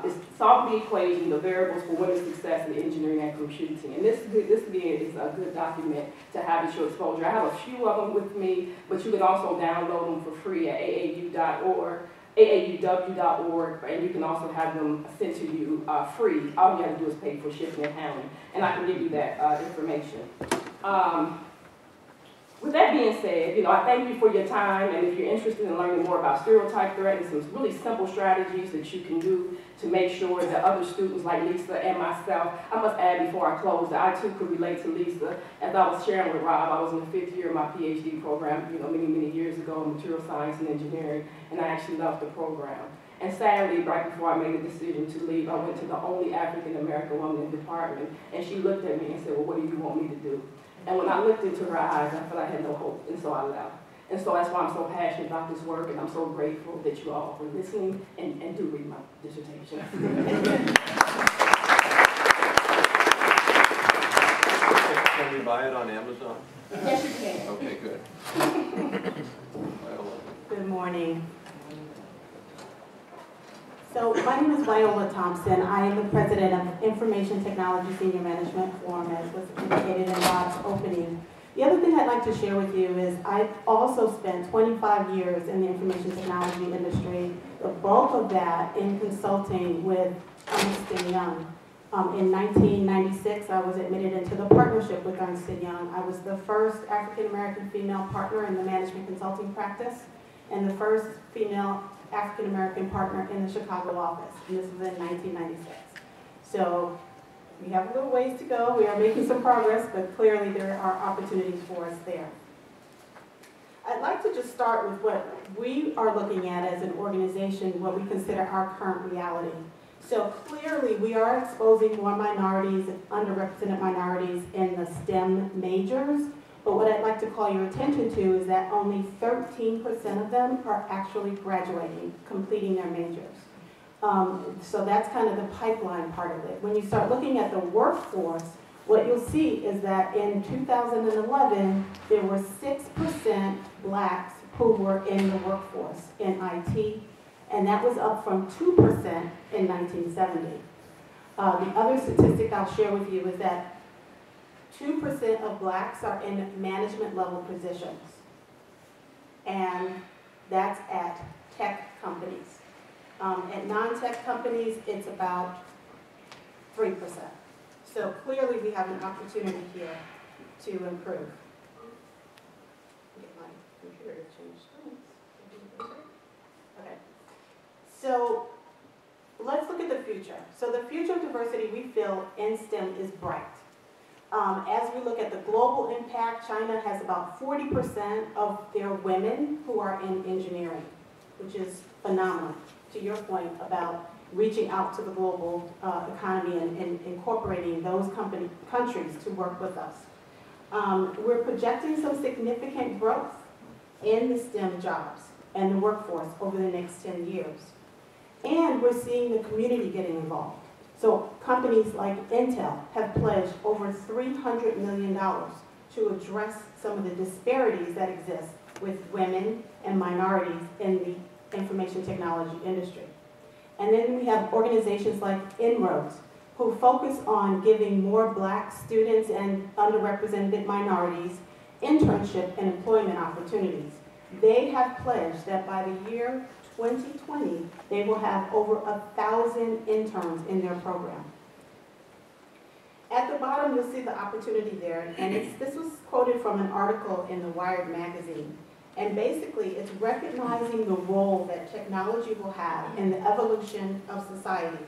It's solving the equation, the variables for women's success in engineering and computing. And this again is a good document to have at your exposure. I have a few of them with me, but you can also download them for free at aau.org, aauw.org, and you can also have them sent to you free. All you have to do is pay for shipping and handling, and I can give you that information. With that being said, I thank you for your time, and if you're interested in learning more about stereotype threat and some really simple strategies that you can do to make sure that other students like Lisa and myself, I must add before I close that I too could relate to Lisa. As I was sharing with Rob, I was in the 5th year of my PhD program, many years ago in material science and engineering, and I actually left the program. And sadly, right before I made a decision to leave, I went to the only African-American woman in the department, and she looked at me and said, well, what do you want me to do? And when I looked into her eyes, I felt I had no hope, and so I left. And so that's why I'm so passionate about this work, and I'm so grateful that you all were listening and do read my dissertation. Can we buy it on Amazon? Yes, you can. Okay, good. Viola. Good morning. So my name is Viola Thompson. I am the president of Information Technology Senior Management Forum, as was indicated in Rob's opening. The other thing I'd like to share with you is I've also spent 25 years in the information technology industry, the bulk of that in consulting with Ernst & Young. In 1996, I was admitted into the partnership with Ernst & Young. I was the first African-American female partner in the management consulting practice and the first female African-American partner in the Chicago office. And this was in 1996. So we have a little ways to go. We are making some progress, but clearly there are opportunities for us there. I'd like to just start with what we are looking at as an organization, what we consider our current reality. So clearly we are exposing more minorities, underrepresented minorities in the STEM majors, but what I'd like to call your attention to is that only 13% of them are actually graduating, completing their majors. So that's kind of the pipeline part of it. When you start looking at the workforce, what you'll see is that in 2011, there were 6% blacks who were in the workforce in IT, and that was up from 2% in 1970. The other statistic I'll share with you is that 2% of blacks are in management level positions, and that's at tech companies. At non-tech companies, it's about 3%. So clearly we have an opportunity here to improve. Get my computer to change screens. Okay. So let's look at the future. So the future of diversity, we feel, in STEM is bright. As we look at the global impact, China has about 40% of their women who are in engineering, which is phenomenal, to your point about reaching out to the global economy and incorporating those countries to work with us. We're projecting some significant growth in the STEM jobs and the workforce over the next 10 years. And we're seeing the community getting involved. So companies like Intel have pledged over $300 million to address some of the disparities that exist with women and minorities in the information technology industry. And then we have organizations like Inroads, who focus on giving more black students and underrepresented minorities internship and employment opportunities. They have pledged that by the year 2020, they will have over 1,000 interns in their program. At the bottom, you'll see the opportunity there, and this was quoted from an article in the Wired magazine. And basically, it's recognizing the role that technology will have in the evolution of society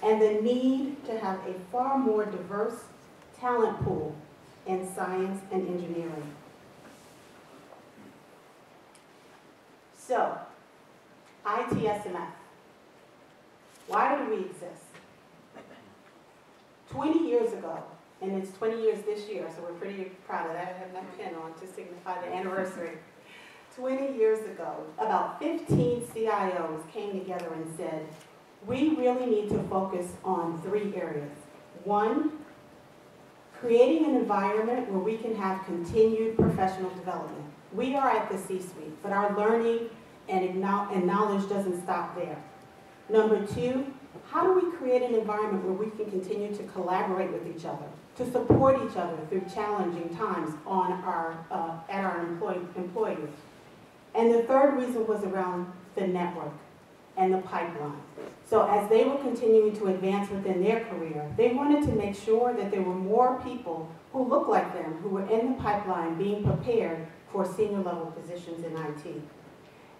and the need to have a far more diverse talent pool in science and engineering. So, ITSMF. Why do we exist? 20 years ago, and it's 20 years this year, so we're pretty proud of that. I have my pen on to signify the anniversary. 20 years ago, about 15 CIOs came together and said, we really need to focus on 3 areas. 1, creating an environment where we can have continued professional development. We are at the C-suite, but our learning and knowledge doesn't stop there. Number 2, how do we create an environment where we can continue to collaborate with each other, to support each other through challenging times on at our employers? And the third reason was around the network and the pipeline. So as they were continuing to advance within their career, they wanted to make sure that there were more people who looked like them, who were in the pipeline being prepared for senior level positions in IT.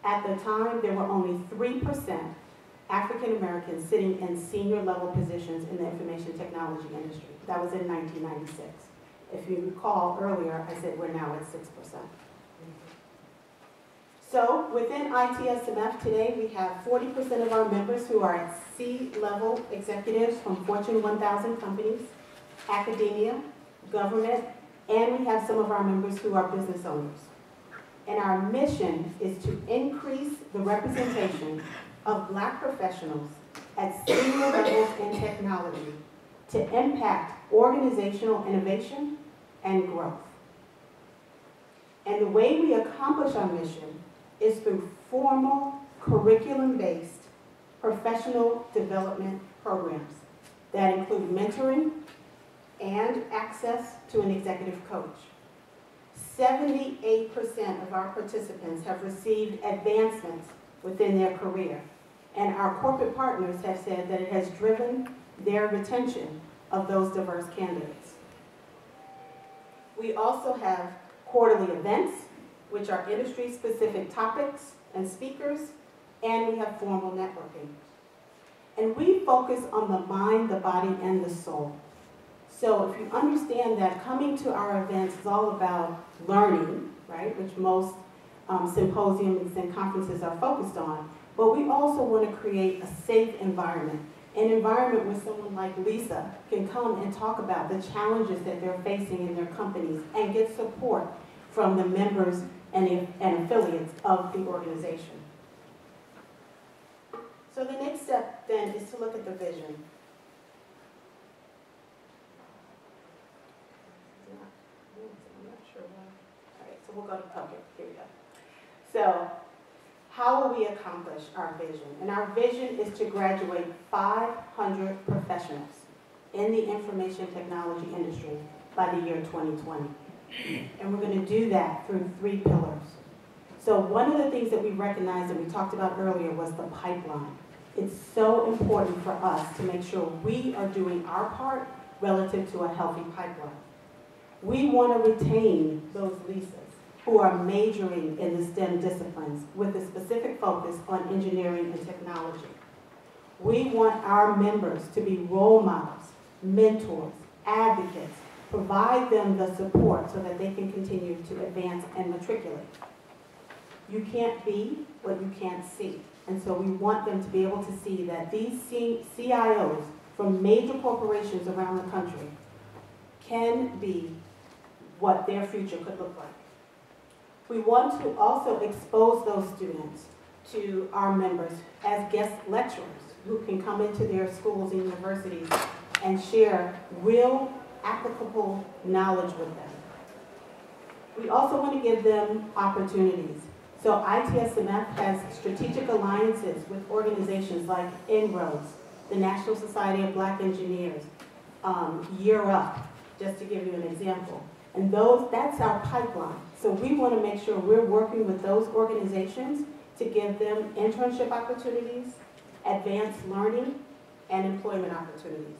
At the time, there were only 3% African Americans sitting in senior level positions in the information technology industry. That was in 1996. If you recall earlier, I said we're now at 6%. So within ITSMF today, we have 40% of our members who are at C-level executives from Fortune 1000 companies, academia, government, and we have some of our members who are business owners. And our mission is to increase the representation of black professionals at senior levels in technology to impact organizational innovation and growth. And the way we accomplish our mission is through formal, curriculum-based professional development programs that include mentoring and access to an executive coach. 78% of our participants have received advancements within their career, and our corporate partners have said that it has driven their retention of those diverse candidates. We also have quarterly events, which are industry-specific topics and speakers, and we have formal networking. And we focus on the mind, the body, and the soul. So if you understand that coming to our events is all about learning, right, which most symposiums and conferences are focused on, but we also want to create a safe environment, an environment where someone like Lisa can come and talk about the challenges that they're facing in their companies and get support from the members and affiliates of the organization. So the next step then is to look at the vision. I'm not sure why. All right, so we'll go to, okay, here we go. So how will we accomplish our vision? And our vision is to graduate 500 professionals in the information technology industry by the year 2020. And we're going to do that through 3 pillars. So one of the things that we recognized and we talked about earlier was the pipeline. It's so important for us to make sure we are doing our part relative to a healthy pipeline. We want to retain those Lisas who are majoring in the STEM disciplines with a specific focus on engineering and technology. We want our members to be role models, mentors, advocates, provide them the support so that they can continue to advance and matriculate. You can't be what you can't see. And so we want them to be able to see that these CIOs from major corporations around the country can be what their future could look like. We want to also expose those students to our members as guest lecturers who can come into their schools and universities and share real applicable knowledge with them. We also want to give them opportunities. So ITSMF has strategic alliances with organizations like Inroads, the National Society of Black Engineers, Year Up, just to give you an example. And that's our pipeline. So we want to make sure we're working with those organizations to give them internship opportunities, advanced learning, and employment opportunities.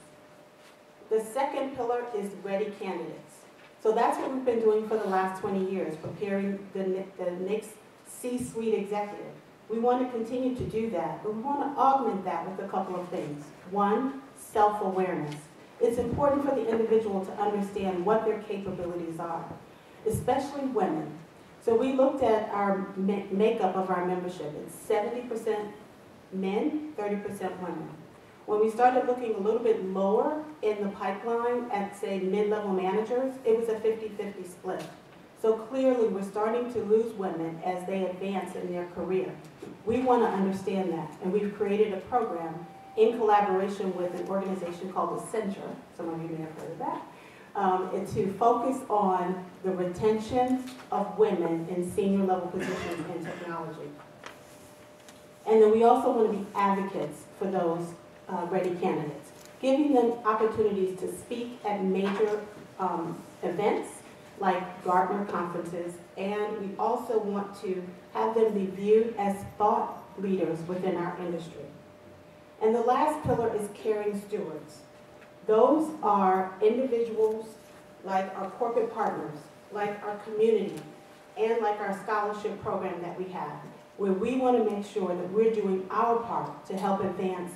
The second pillar is ready candidates. So that's what we've been doing for the last 20 years, preparing the next C-suite executive. We want to continue to do that, but we want to augment that with a couple of things. One, self-awareness. It's important for the individual to understand what their capabilities are, especially women. So we looked at our makeup of our membership. It's 70% men, 30% women. When we started looking a little bit lower in the pipeline at, say, mid-level managers, it was a 50-50 split. So clearly, we're starting to lose women as they advance in their career. We want to understand that, and we've created a program in collaboration with an organization called Accenture, some of you may have heard of that, to focus on the retention of women in senior level positions in technology. And then we also want to be advocates for those ready candidates, giving them opportunities to speak at major events like Gartner conferences, and we also want to have them be viewed as thought leaders within our industry. And the last pillar is caring stewards. Those are individuals like our corporate partners, like our community, and like our scholarship program that we have, where we want to make sure that we're doing our part to help advance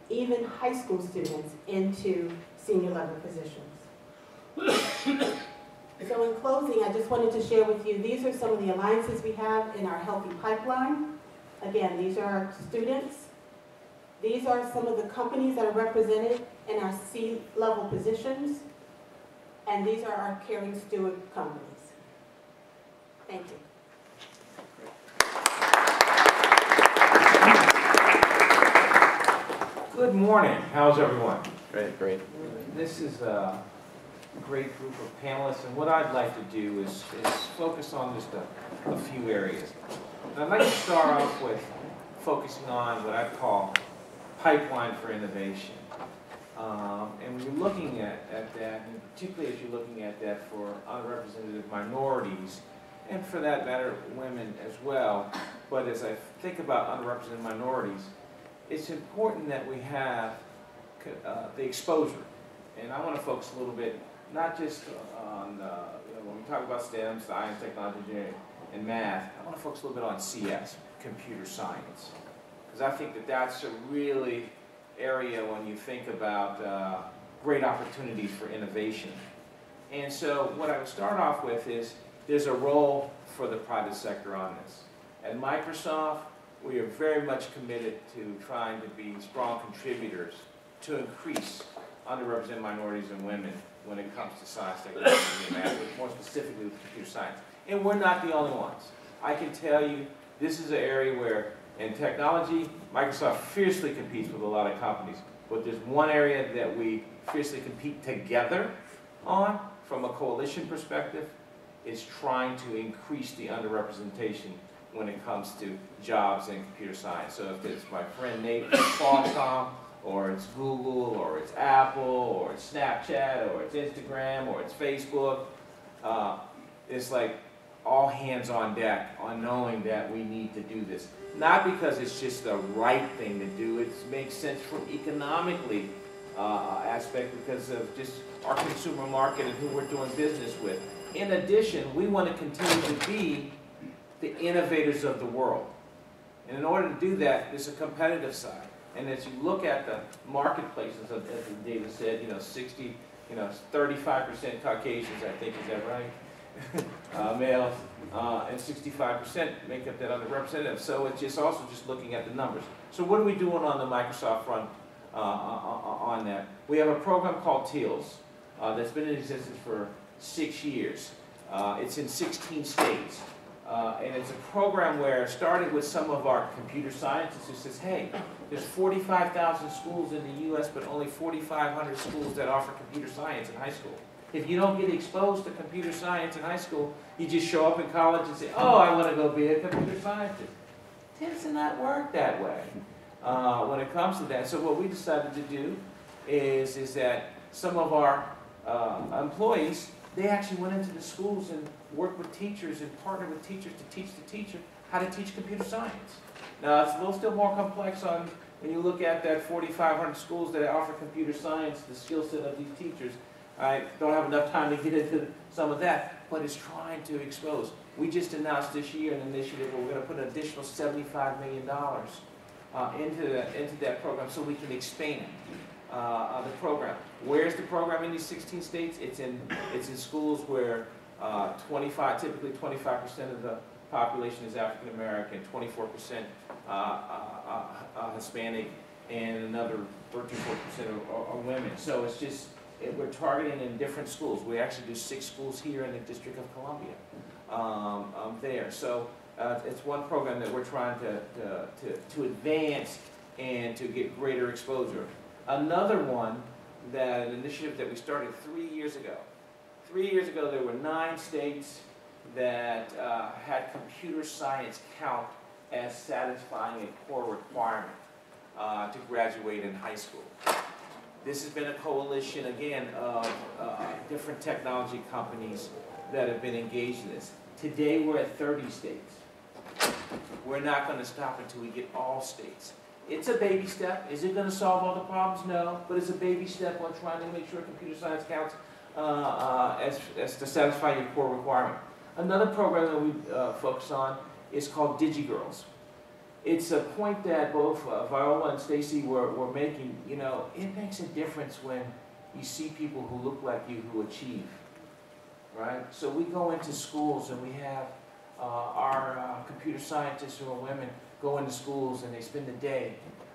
even high school students into senior level positions. So in closing, I just wanted to share with you, these are some of the alliances we have in our healthy pipeline. Again, these are our students. These are some of the companies that are represented in our C-level positions. And these are our caring steward companies. Thank you. Good morning. How's everyone? Great, great. This is great group of panelists, and what I'd like to do is focus on just a few areas. And I'd like to start off with focusing on what I call pipeline for innovation. And when you're looking at that, and particularly as you're looking at that for underrepresented minorities, and for that matter, women as well, but as I think about underrepresented minorities, it's important that we have the exposure. And I want to focus a little bit, not just on, when we talk about STEM, science, technology, engineering, and math, I want to focus a little bit on CS, computer science. Because I think that that's a really area when you think about great opportunities for innovation. And so what I would start off with is there's a role for the private sector on this. At Microsoft, we are very much committed to trying to be strong contributors to increase underrepresented minorities and women when it comes to science, technology, and math, but more specifically with computer science. And we're not the only ones. I can tell you this is an area where in technology, Microsoft fiercely competes with a lot of companies. But there's one area that we fiercely compete together on from a coalition perspective is trying to increase the underrepresentation when it comes to jobs in computer science. So if it's my friend Nate from Qualcomm, or it's Google, or it's Apple, or it's Snapchat, or it's Instagram, or it's Facebook, it's like all hands on deck on knowing that we need to do this. Not because it's just the right thing to do, it makes sense from economically aspect because of just our consumer market and who we're doing business with. In addition, we want to continue to be the innovators of the world. And in order to do that, there's a competitive side. And as you look at the marketplaces, as the data said, 35% Caucasians, I think, is that right? Males, and 65% make up that underrepresented. So it's just also just looking at the numbers. So what are we doing on the Microsoft front on that? We have a program called TEALS that's been in existence for 6 years. It's in 16 states. And it's a program where it started with some of our computer scientists who says, hey, there's 45,000 schools in the U.S., but only 4,500 schools that offer computer science in high school. If you don't get exposed to computer science in high school, you just show up in college and say, oh, I want to go be a computer scientist. It tends to not work that way when it comes to that. So what we decided to do is that some of our employees, they actually went into the schools and worked with teachers and partnered with teachers to teach the teacher how to teach computer science. Now, it's a little still more complex on when you look at that 4,500 schools that offer computer science, the skill set of these teachers. I don't have enough time to get into some of that, but it's trying to expose. We just announced this year an initiative where we're going to put an additional $75 million into that program so we can expand the program. Where's the program in these 16 states? It's in schools where typically 25% of the population is African American, 24% Hispanic, and another 13% are women. So it's just we're targeting in different schools. We actually do 6 schools here in the District of Columbia there. So it's one program that we're trying to advance and to get greater exposure. Another one, an initiative that we started 3 years ago. 3 years ago, there were 9 states that had computer science count as satisfying a core requirement to graduate in high school. This has been a coalition, again, of different technology companies that have been engaged in this. Today, we're at 30 states. We're not going to stop until we get all states. It's a baby step. Is it going to solve all the problems? No, but it's a baby step on trying to make sure computer science counts as to satisfy your core requirement. Another program that we focus on is called DigiGirls. It's a point that both Viola and Stacy were making. It makes a difference when you see people who look like you who achieve, right? So we go into schools and we have our computer scientists who are women go into schools and they spend the day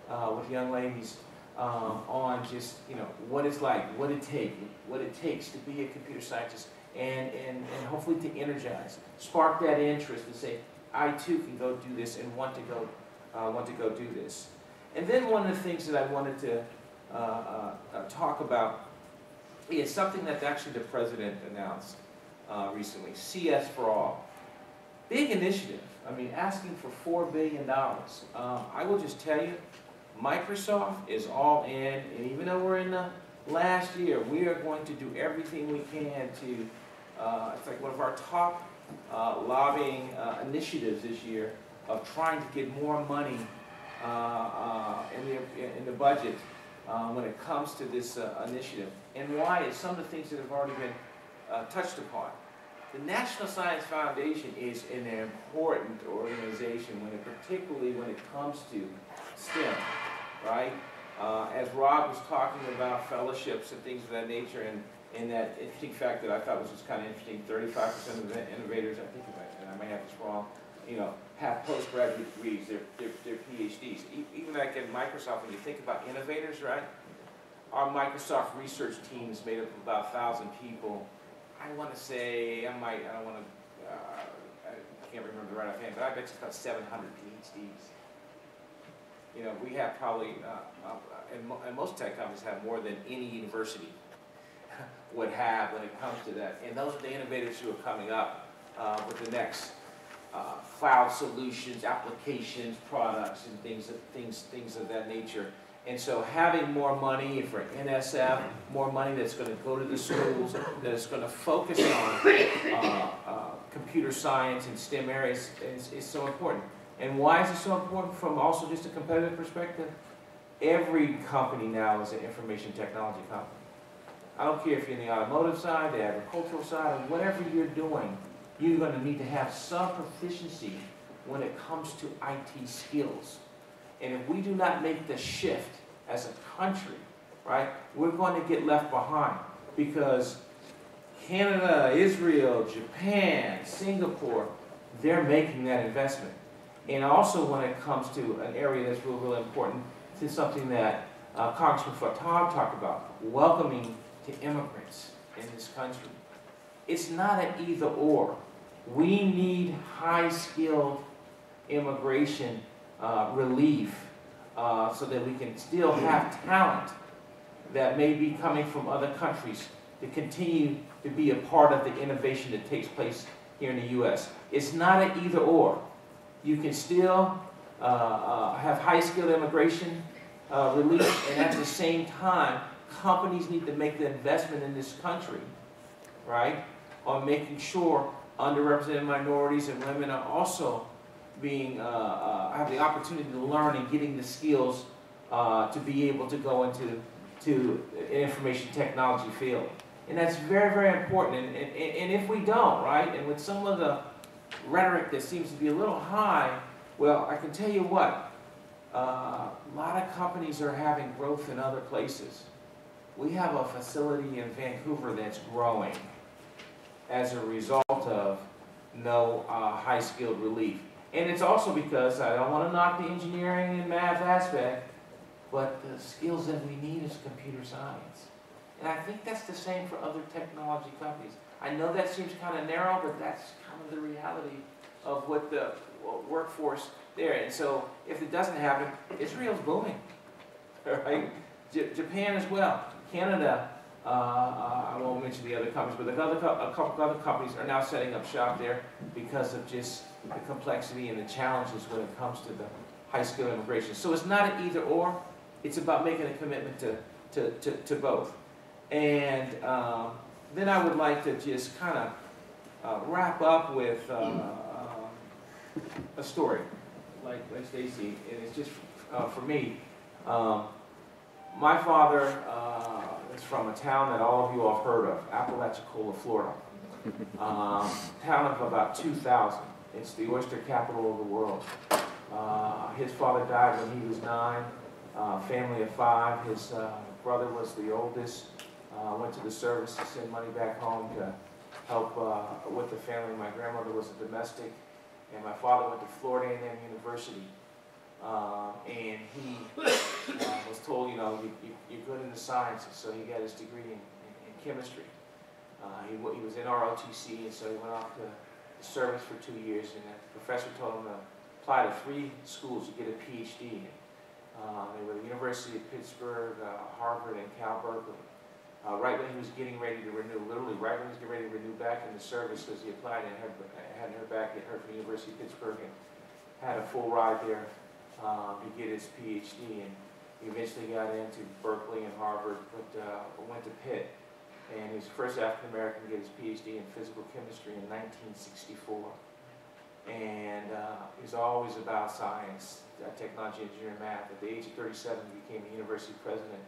with young ladies on just what it's like, what it takes to be a computer scientist, and hopefully to energize, spark that interest and say, I too can go do this and want to go do this. And then one of the things that I wanted to talk about is something that actually the president announced recently, CS for All. Big initiative. I mean, asking for $4 billion. I will just tell you, Microsoft is all in, and even though we're in the last year, we are going to do everything we can to, it's like one of our top lobbying initiatives this year of trying to get more money in the budget when it comes to this initiative. And why is some of the things that have already been touched upon. The National Science Foundation is an important organization, particularly when it comes to STEM, right? As Rob was talking about fellowships and things of that nature, and that interesting fact that I thought was just kind of interesting, 35% of the innovators, I think, and I may have this wrong, have postgraduate degrees, they're PhDs. Even like at Microsoft, when you think about innovators, right? Our Microsoft research team is made up of about 1,000 people. I want to say, I can't remember the right offhand, but I bet it's about 700 PhDs. We have probably, and most tech companies have more than any university would have when it comes to that. And those are the innovators who are coming up with the next cloud solutions, applications, products, and things of that nature. And so having more money for NSF, more money that's going to go to the schools, that is going to focus on computer science and STEM areas is so important. And why is it so important from also just a competitive perspective? Every company now is an information technology company. I don't care if you're in the automotive side, the agricultural side, or whatever you're doing, you're going to need to have some proficiency when it comes to IT skills. And if we do not make the shift as a country, right, we're going to get left behind, because Canada, Israel, Japan, Singapore, they're making that investment. And also when it comes to an area that's really important, to something that Congressman Fattah talked about, welcoming to immigrants in this country. It's not an either or. We need high-skilled immigration relief so that we can still have talent that may be coming from other countries to continue to be a part of the innovation that takes place here in the U.S. It's not an either or. You can still have high-skilled immigration relief, and at the same time, companies need to make the investment in this country, right, on making sure underrepresented minorities and women are also being, have the opportunity to learn and getting the skills to be able to go into an information technology field. And that's very, very important. And if we don't, right, and with some of the rhetoric that seems to be a little high, well, I can tell you what, a lot of companies are having growth in other places. We have a facility in Vancouver that's growing as a result of no high-skilled relief. And it's also because, I don't want to knock the engineering and math aspect, but the skills that we need is computer science. And I think that's the same for other technology companies. I know that seems kind of narrow, but that's kind of the reality of what the workforce there. And so if it doesn't happen, Israel's booming, right? Japan as well. Canada, I won't mention the other companies, but a couple of other companies are now setting up shop there because of just the complexity and the challenges when it comes to the high-skilled immigration. So it's not an either or, it's about making a commitment to both. And then I would like to just kind of wrap up with a story, like Stacy, and it's just for me. My father is from a town that all of you have heard of, Apalachicola, Florida. Town of about 2,000. It's the oyster capital of the world. His father died when he was 9. Family of 5. His brother was the oldest. Went to the service to send money back home to help with the family. My grandmother was a domestic, and my father went to Florida A&M University. And he was told, you're good in the sciences, so he got his degree in chemistry. He was in ROTC, and so he went off to the service for 2 years, and the professor told him to apply to 3 schools to get a PhD. They were the University of Pittsburgh, Harvard, and Cal Berkeley. right when he was getting ready to renew, literally right when he was getting ready to renew back in the service, because he applied and hadn't heard back, he heard from the University of Pittsburgh and had a full ride there to get his PhD, and he eventually got into Berkeley and Harvard, but went to Pitt, and he was the first African American to get his PhD in physical chemistry in 1964. And he was always about science, technology, engineering, math. At the age of 37, he became the university president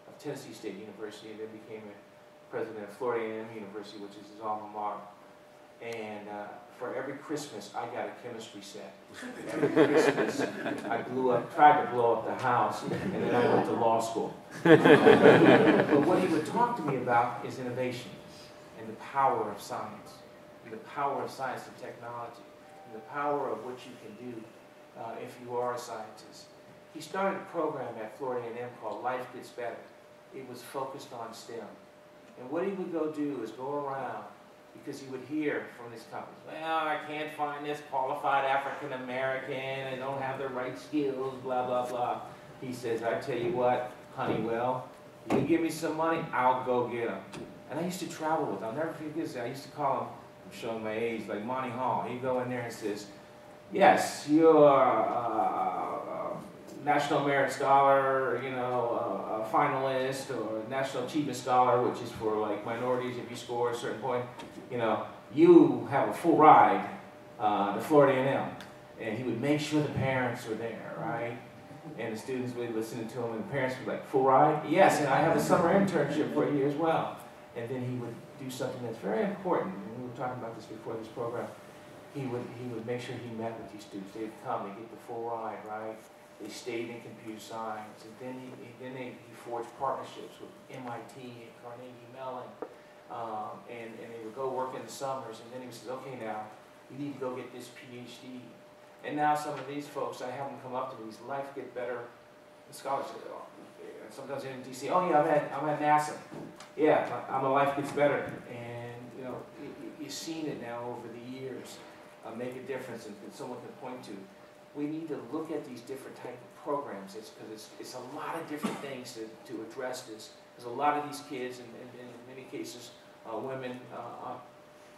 of Tennessee State University, and then became a president of Florida A&M University, which is his alma mater. And for every Christmas, I got a chemistry set. Every Christmas, I tried to blow up the house, and then I went to law school. But what he would talk to me about is innovation, and the power of science, and the power of science and technology, and the power of what you can do if you are a scientist. He started a program at Florida A&M called Life Gets Better. It was focused on STEM. And what he would go do is go around, because he would hear from these companies, well, I can't find this qualified African American, I don't have the right skills, blah, blah, blah. He says, I tell you what, Honeywell, you give me some money, I'll go get them. And I used to travel with him. I'll never forget this. I used to call him, I'm showing my age, like Monty Hall. He'd go in there and says, yes, you're a National Merit Scholar, you know, a finalist, or a National Achievement Scholar, which is for like minorities if you score a certain point. You know, you have a full ride to Florida A&M. And he would make sure the parents were there, right? And the students would listen to him, and the parents would be like, full ride? Yes, and I have a summer internship for you as well. And then he would do something that's very important, and we were talking about this before this program. He would make sure he met with these students. They'd come, they get the full ride, right? They stayed in computer science, and then he forged partnerships with MIT and Carnegie Mellon, and they would go work in the summers, and then he says, okay, now, you need to go get this PhD. And now some of these folks, I have them come up to me, these Life Get Better scholarships. And sometimes in DC, oh yeah, I'm at NASA. Yeah, I'm a Life Gets Better. And you know, you've seen it now over the years make a difference, and someone can point to. We need to look at these different type of programs. Because it's a lot of different things to address this. There's a lot of these kids, and in many cases, women,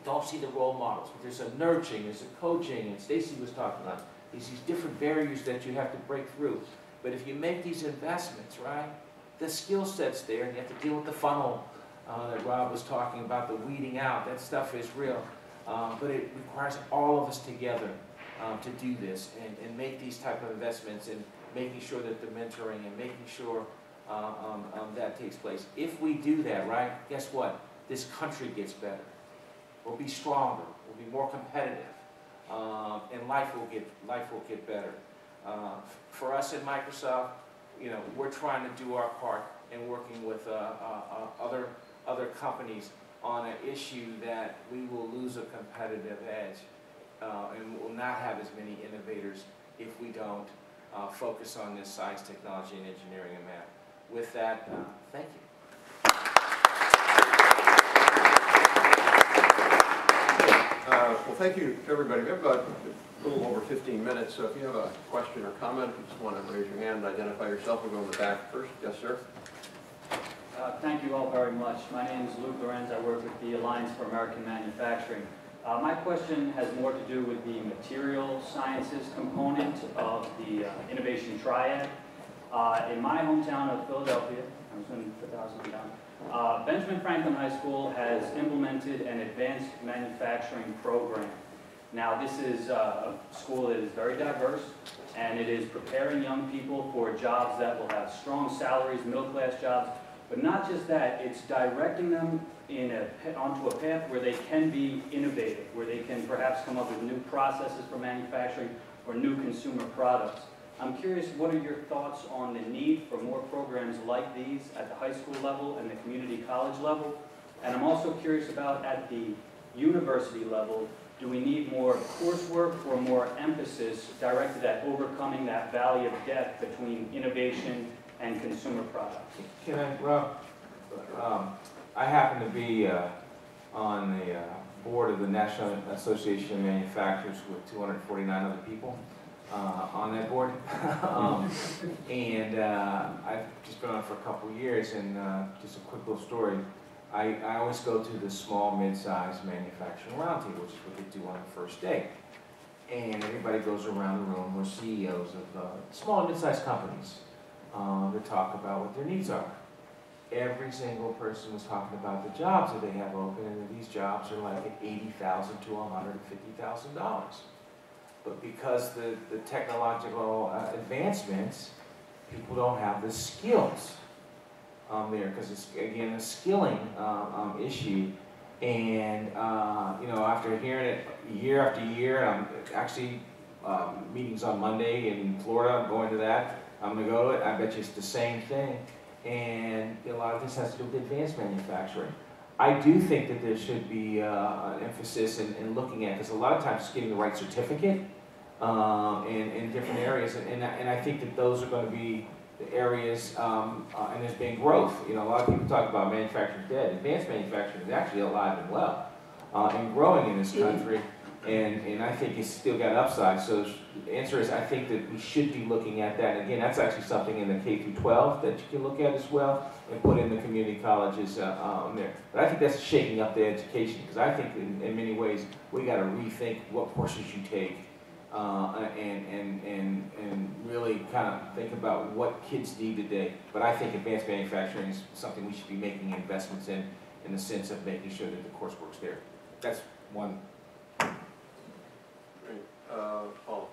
don't see the role models. But there's a nurturing, there's a coaching, and Stacy was talking about these different barriers that you have to break through. But if you make these investments, right, the skill set's there, and you have to deal with the funnel that Rob was talking about, the weeding out. That stuff is real. But it requires all of us together to do this and make these type of investments, and making sure that the mentoring and making sure that takes place. If we do that, right, guess what? This country gets better. We'll be stronger. We'll be more competitive, and life will get better. For us at Microsoft, you know, we're trying to do our part in working with other companies on an issue that we will lose a competitive edge, and will not have as many innovators if we don't focus on this science, technology, and engineering and math. With that, thank you. Well, thank you to everybody. We have about a little over 15 minutes, so if you have a question or comment, you just want to raise your hand, identify yourself. We'll go in the back first. Yes, sir. Thank you all very much. My name is Luke Lorenz. I work with the Alliance for American Manufacturing. My question has more to do with the material sciences component of the innovation triad. In my hometown of Philadelphia, I'm just going to put the house down. Benjamin Franklin High School has implemented an advanced manufacturing program. Now, this is a school that is very diverse, and it is preparing young people for jobs that will have strong salaries, middle-class jobs. But not just that, it's directing them onto a path where they can be innovative, where they can perhaps come up with new processes for manufacturing or new consumer products. I'm curious, what are your thoughts on the need for more programs like these at the high school level and the community college level? And I'm also curious about at the university level, do we need more coursework or more emphasis directed at overcoming that valley of death between innovation and consumer products? Can I, Rob? I happen to be on the board of the National Association of Manufacturers with 249 other people. on that board. And I've just been on for a couple of years, and just a quick little story. I always go to the small, mid-sized manufacturing roundtable, which is what they do on the first day. And everybody goes around the room with CEOs of small and mid-sized companies to talk about what their needs are. Every single person was talking about the jobs that they have open, and these jobs are like at $80,000 to $150,000. But because the technological advancements, people don't have the skills there, because it's, again, a skilling issue. And, you know, after hearing it year after year, actually meetings on Monday in Florida, I'm going to that. I'm going to go to it. I bet you it's the same thing. And a lot of this has to do with advanced manufacturing. I do think that there should be an emphasis in looking at, because a lot of times it's getting the right certificate in different areas. And I think that those are going to be the areas, and there's been growth. You know, a lot of people talk about manufacturing dead. Advanced manufacturing is actually alive and well and growing in this country. And I think it's still got upside. So the answer is, I think that we should be looking at that. And again, that's actually something in the K through 12 that you can look at as well, and put in the community colleges there. But I think that's shaking up the education, because I think in many ways we got to rethink what courses you take, and really kind of think about what kids need today. But I think advanced manufacturing is something we should be making investments in the sense of making sure that the coursework's there. That's one. Paul.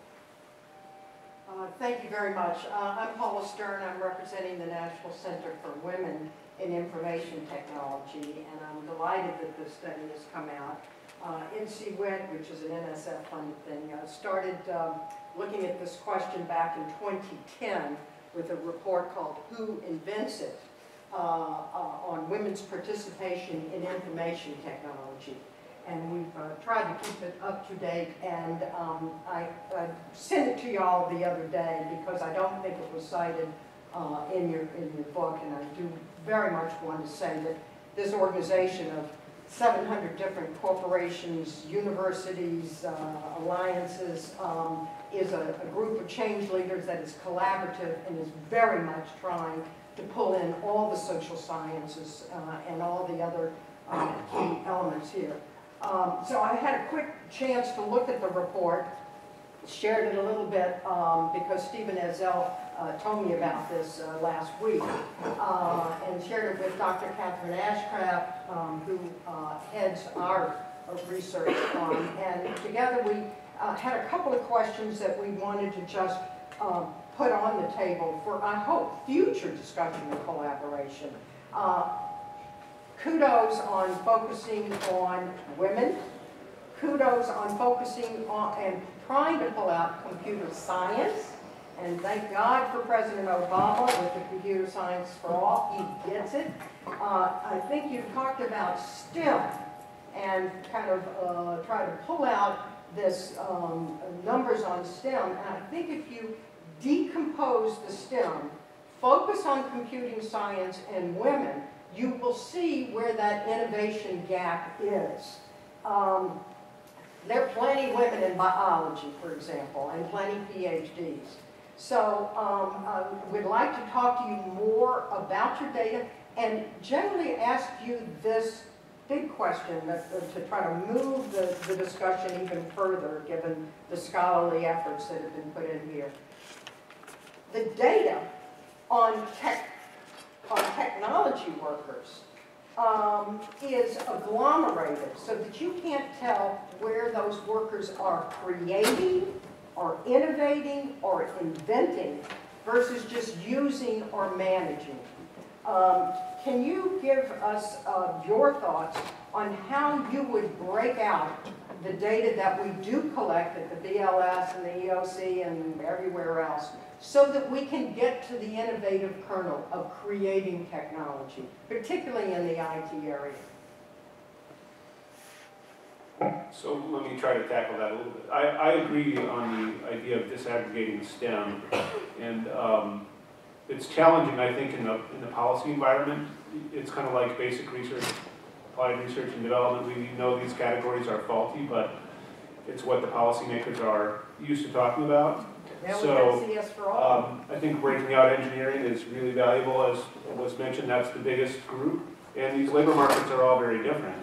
Thank you very much. I'm Paula Stern. I'm representing the National Center for Women in Information Technology, and I'm delighted that this study has come out. NCWIT, which is an NSF funded thing, started looking at this question back in 2010 with a report called Who Invents It? On women's participation in information technology. And we've tried to keep it up to date, and I sent it to y'all the other day because I don't think it was cited in your book, and I do very much want to say that this organization of 700 different corporations, universities, alliances, is a group of change leaders that is collaborative and is very much trying to pull in all the social sciences and all the other key elements here. So I had a quick chance to look at the report, shared it a little bit because Stephen Ezell told me about this last week, and shared it with Dr. Catherine Ashcraft, who heads our research on. And together we had a couple of questions that we wanted to just put on the table for, I hope, future discussion and collaboration. Kudos on focusing on women. Kudos on focusing on and trying to pull out computer science. And thank God for President Obama with the computer science for all. He gets it. I think you talked about STEM and kind of try to pull out this numbers on STEM. And I think if you decompose the STEM, focus on computing science and women, you will see where that innovation gap is. There are plenty of women in biology, for example, and plenty PhDs. So we'd like to talk to you more about your data and generally ask you this big question to try to move the discussion even further, given the scholarly efforts that have been put in here. The data on technology workers is agglomerated so that you can't tell where those workers are creating or innovating or inventing versus just using or managing. Can you give us your thoughts on how you would break out the data that we do collect at the BLS and the EOC and everywhere else, so that we can get to the innovative kernel of creating technology, particularly in the IT area? So let me try to tackle that a little bit. I agree on the idea of disaggregating STEM, and it's challenging, I think, in the policy environment. It's kind of like basic research, applied research and development. We know these categories are faulty, but it's what the policymakers are used to talking about. Yeah, we So, got CS for all. I think breaking out engineering is really valuable, as was mentioned, that's the biggest group. And these labor markets are all very different.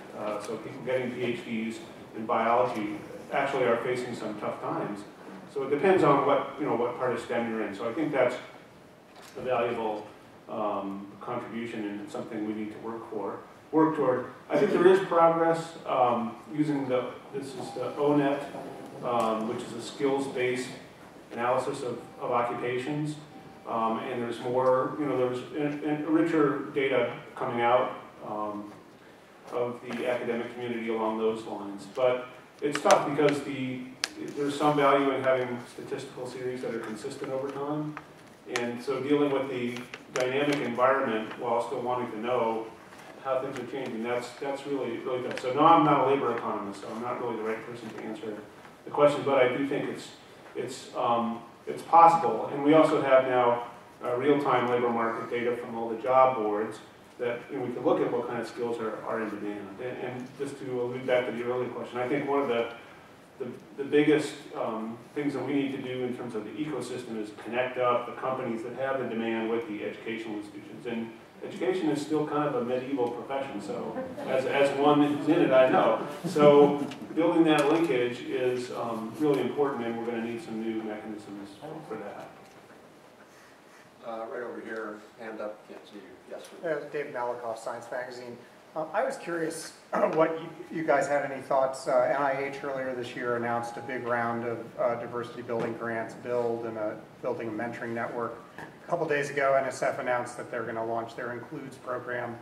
So people getting PhDs in biology actually are facing some tough times. So it depends on what part of STEM you're in. So I think that's a valuable contribution, and it's something we need to work toward. I think there is progress using this is the ONET, which is a skills-based analysis of occupations. And there's more, there's richer data coming out of the academic community along those lines. But it's tough because there's some value in having statistical series that are consistent over time. And so dealing with the dynamic environment while still wanting to know how things are changing, that's really, really tough. So no, I'm not a labor economist, so I'm not really the right person to answer the question, but I do think it's possible. And we also have now real-time labor market data from all the job boards that we can look at what kind of skills are in demand. And just to allude back to the earlier question, I think one of the biggest things that we need to do in terms of the ecosystem is connect up the companies that have the demand with the educational institutions. And education is still kind of a medieval profession, so as one who's in it, I know. So building that linkage is really important, and we're going to need some new mechanisms for that. Right over here, hand up, can't see you. Yes. David Malakoff, Science Magazine. I was curious what you guys had any thoughts. NIH earlier this year announced a big round of diversity building grants, building a mentoring network. A couple days ago, NSF announced that they're going to launch their Includes program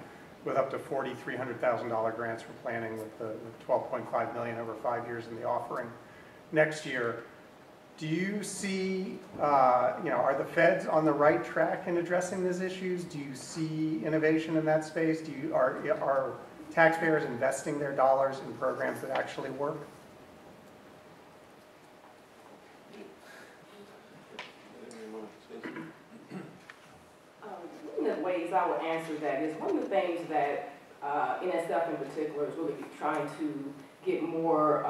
with up to $300,000 grants for planning, with $12.5 million over 5 years in the offering next year. Do you see, are the feds on the right track in addressing these issues? Do you see innovation in that space? Are taxpayers investing their dollars in programs that actually work? One of the ways I would answer that is one of the things that NSF in particular is really trying to get more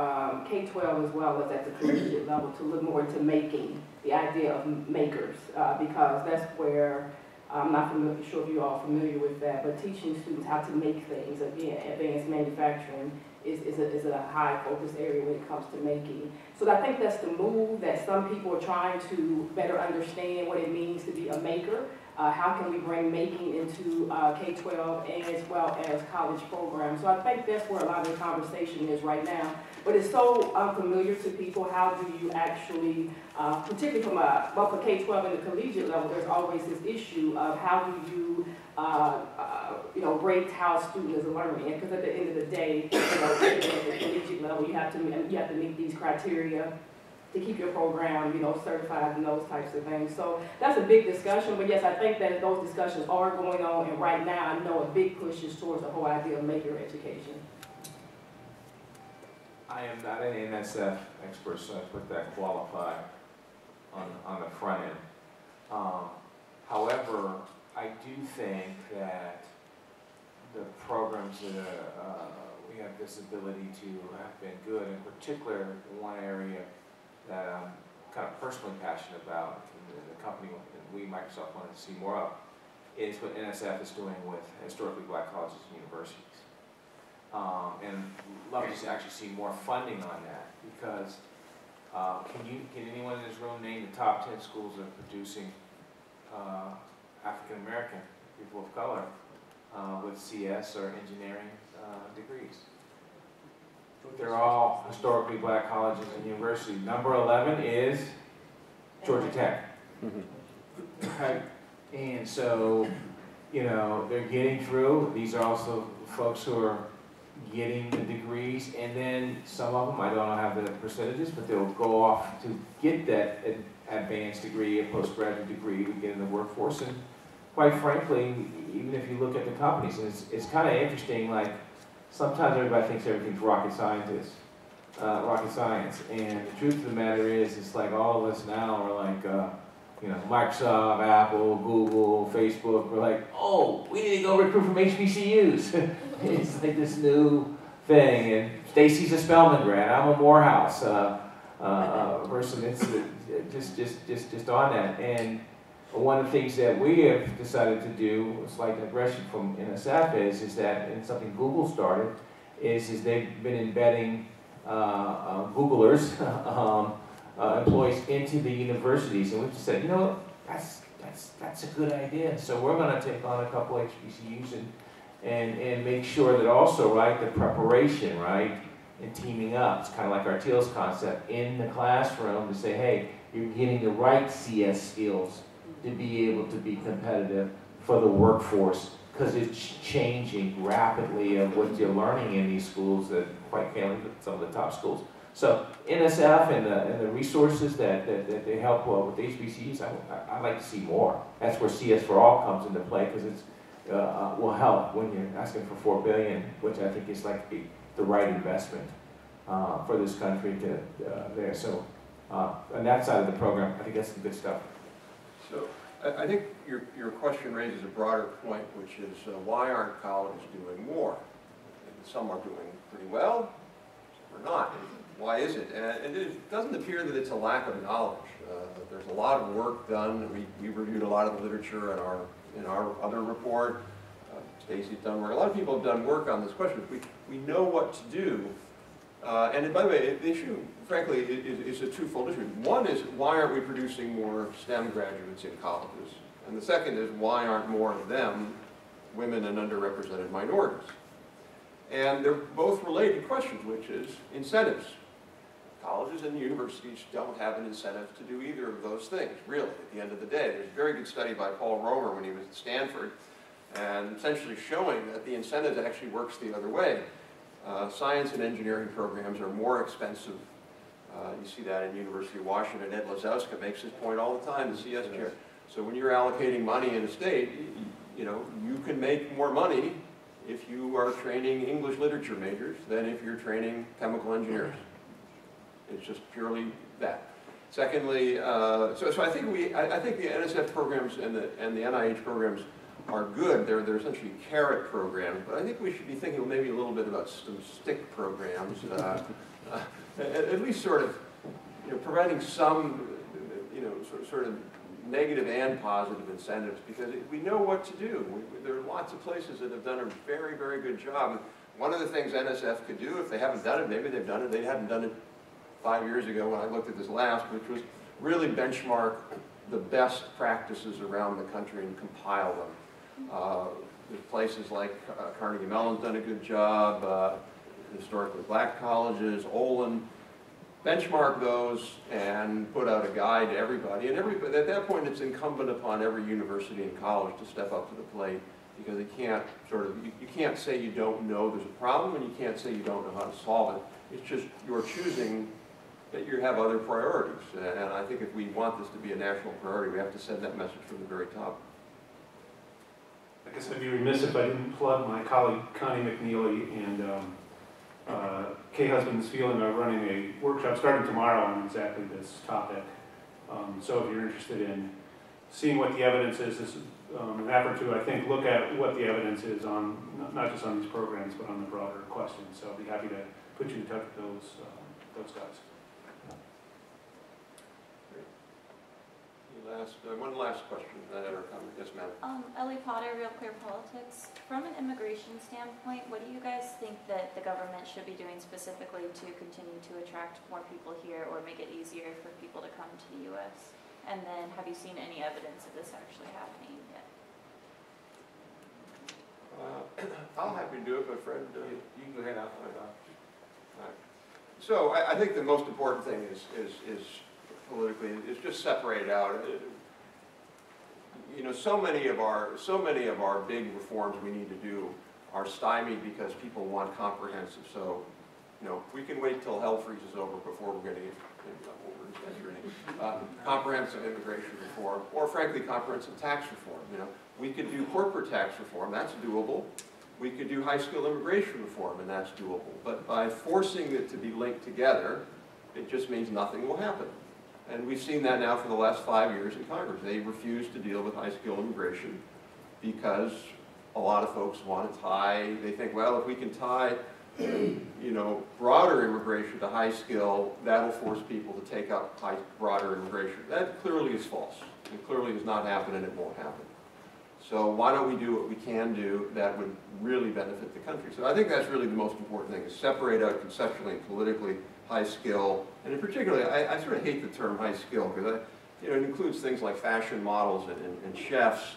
K-12 as well as at the collegiate level to look more into making, the idea of makers, because that's where, I'm not sure if you're all familiar with that, but teaching students how to make things, again, advanced manufacturing is a high focus area when it comes to making. So I think that's the move that some people are trying to better understand what it means to be a maker. How can we bring making into K-12 as well as college programs? So I think that's where a lot of the conversation is right now. But it's so unfamiliar to people. How do you actually, particularly from both for K-12 and the collegiate level, there's always this issue of how do you, rate how a student is learning. Because at the end of the day, at the collegiate level, you have to meet these criteria to keep your program, certified and those types of things. So that's a big discussion, but yes, I think that those discussions are going on, and right now I know a big push is towards the whole idea of maker education. I am not an NSF expert, so I put that qualified on the front end. However, I do think that the programs that we have visibility to have been good. In particular, one area that I'm kind of personally passionate about, and the company and we, Microsoft, wanted to see more of, is what NSF is doing with historically black colleges and universities. And love to actually see more funding on that, because can anyone in this room name the top 10 schools that are producing African American people of color with CS or engineering degrees? They're all historically black colleges and universities. Number 11 is Georgia Tech. Right? And so, they're getting through. These are also folks who are getting the degrees, and then some of them, I don't have the percentages, but they'll go off to get that advanced degree, a postgraduate degree, to get in the workforce. And quite frankly, even if you look at the companies, it's kind of interesting, like, sometimes everybody thinks everything's rocket science, and the truth of the matter is, it's like all of us now are like, Microsoft, Apple, Google, Facebook, we're like, oh, we need to go recruit from HBCUs. It's like this new thing, and Stacy's a Spelman grad, I'm a Morehouse. person that's just on that. And one of the things that we have decided to do, a slight digression from NSF, is that, and something Google started, is they've been embedding Googlers, employees into the universities, and we just said, you know, that's a good idea. So we're going to take on a couple HBCUs and make sure that also, right, the preparation, right, and teaming up. It's kind of like our TEALS concept in the classroom to say, hey, you're getting the right CS skills to be able to be competitive for the workforce, because it's changing rapidly of what you're learning in these schools that, quite candidly, some of the top schools. So NSF and the resources that they help with HBCUs, I'd like to see more. That's where CS for All comes into play, because it's will help when you're asking for $4 billion, which I think is like the right investment for this country to there. So on that side of the program, I think that's some good stuff. So I think your question raises a broader point, which is why aren't colleges doing more? And some are doing pretty well, some are not. Why is it? And it doesn't appear that it's a lack of knowledge. That there's a lot of work done. We reviewed a lot of the literature in our other report. Stacy's done work. A lot of people have done work on this question. We know what to do. And by the way, the issue, frankly, is a twofold issue. One is, why aren't we producing more STEM graduates in colleges? And the second is, why aren't more of them women and underrepresented minorities? And they're both related questions, which is incentives. Colleges and universities don't have an incentive to do either of those things, really, at the end of the day. There's a very good study by Paul Romer when he was at Stanford, and essentially showing that the incentives actually works the other way. Science and engineering programs are more expensive. You see that in University of Washington. Ed Lazowska makes this point all the time, the CS chair. So when you're allocating money in a state, you can make more money if you are training English literature majors than if you're training chemical engineers. It's just purely that. Secondly, so I think the NSF programs and the NIH programs are good. They're essentially carrot programs, but I think we should be thinking maybe a little bit about some stick programs, at least sort of providing some sort of negative and positive incentives, because we know what to do. There are lots of places that have done a very, very good job. One of the things NSF could do, if they haven't done it, maybe they've done it, they hadn't done it 5 years ago when I looked at this last, which was really benchmark the best practices around the country and compile them. There's places like Carnegie Mellon's done a good job, historically black colleges, Olin. Benchmark those and put out a guide to everybody. And at that point, it's incumbent upon every university and college to step up to the plate, because it can't you can't say you don't know there's a problem, and you can't say you don't know how to solve it. It's just you're choosing that you have other priorities. And I think if we want this to be a national priority, we have to send that message from the very top. I guess I'd be remiss if I didn't plug my colleague Connie McNeely and Kay Husband's Feeling are running a workshop starting tomorrow on exactly this topic. So if you're interested in seeing what the evidence is, this is an effort to, I think, look at what the evidence is on, not just on these programs, but on the broader questions. So I'd be happy to put you in touch with those guys. One last question, or comment. Yes, ma'am. Ellie Potter, Real Clear Politics. From an immigration standpoint, what do you guys think that the government should be doing specifically to continue to attract more people here or make it easier for people to come to the U.S.? And then, have you seen any evidence of this actually happening yet? I'll happy to do it, but Fred, you can go ahead. I'll put it on. Right. So I think the most important thing is politically is just separate it out. So many of our big reforms we need to do are stymied because people want comprehensive. So, we can wait till hell freezes over before we're going to get comprehensive immigration reform, or frankly, comprehensive tax reform. We could do corporate tax reform. That's doable. We could do high school immigration reform, and that's doable. But by forcing it to be linked together, it just means nothing will happen. And we've seen that now for the last 5 years in Congress. They refuse to deal with high-skilled immigration because a lot of folks want to tie. They think, well, if we can tie you know, broader immigration to high skill, that'll force people to take up broader immigration. That clearly is false. It clearly has not happened and it won't happen. So why don't we do what we can do that would really benefit the country? So I think that's really the most important thing, is separate out conceptually and politically high skill. And in particular, I sort of hate the term high skill because you know, it includes things like fashion models and chefs.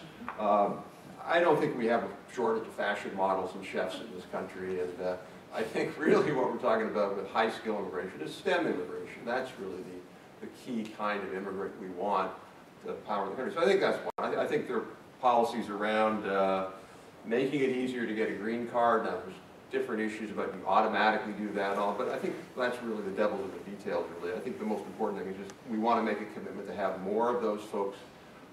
I don't think we have a shortage of fashion models and chefs in this country. And I think really what we're talking about with high skill immigration is STEM immigration. That's really the key kind of immigrant we want to power the country. So I think that's one. I think there are policies around making it easier to get a green card. Now there's different issues about you automatically do that and all, but I think that's really the devil's in the details really. I think the most important thing is just we want to make a commitment to have more of those folks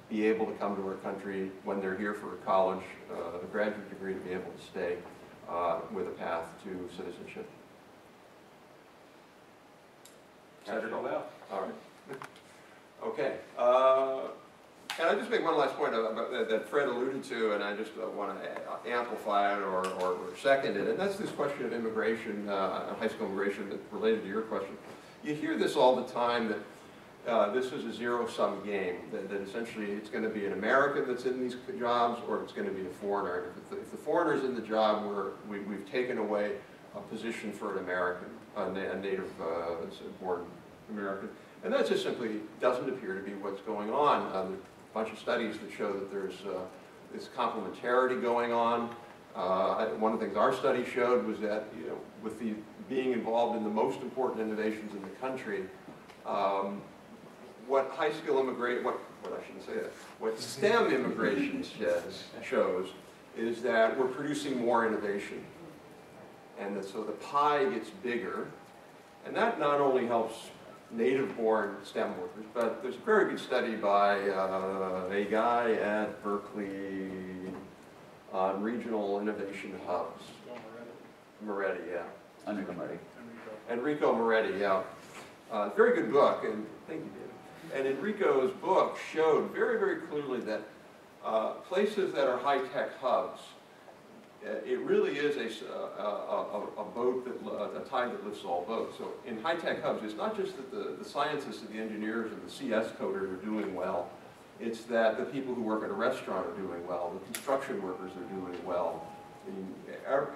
be able to come to our country when they're here for a college, a graduate degree, to be able to stay with a path to citizenship. Well. All right. Okay. Can I just make one last point about that Fred alluded to, and I just want to amplify it or second it, and that's this question of immigration, high school immigration, that's related to your question. You hear this all the time that this is a zero-sum game, that essentially it's going to be an American that's in these jobs or it's going to be a foreigner. If the foreigner's in the job, we've taken away a position for an American, a native-born American. And that just simply doesn't appear to be what's going on. There's a bunch of studies that show that there's this complementarity going on. One of the things our study showed was that, you know, with being involved in the most important innovations in the country, what high skill immigration, what I shouldn't say that, what STEM immigration shows is that we're producing more innovation. And that, so the pie gets bigger, and that not only helps native-born STEM workers, but there's a very good study by a guy at Berkeley on regional innovation hubs. Moretti, yeah. Enrico Moretti, yeah. Very good book, and thank you, David. And Enrico's book showed very, very clearly that places that are high-tech hubs, it really is a boat, a tide that lifts all boats. So in high-tech hubs, it's not just that the scientists and the engineers and the CS coders are doing well. It's that the people who work at a restaurant are doing well. The construction workers are doing well. I mean,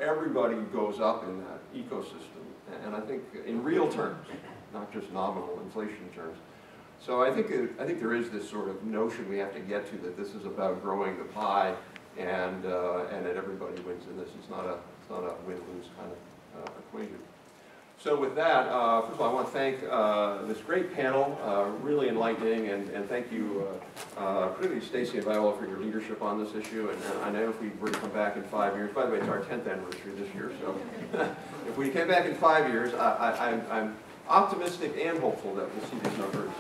everybody goes up in that ecosystem. And I think in real terms, not just nominal inflation terms. So I think there is this sort of notion we have to get to, that this is about growing the pie, and that everybody wins in this. It's not a win-lose kind of equation. So with that, first of all, I want to thank this great panel, really enlightening, and thank you, particularly Stacy and Viola, for your leadership on this issue. And I know if we were to come back in 5 years, by the way, it's our 10th anniversary this year, so if we came back in 5 years, I'm optimistic and hopeful that we'll see these numbers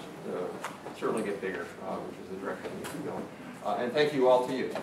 certainly get bigger, which is the direction we should go. And thank you all to you.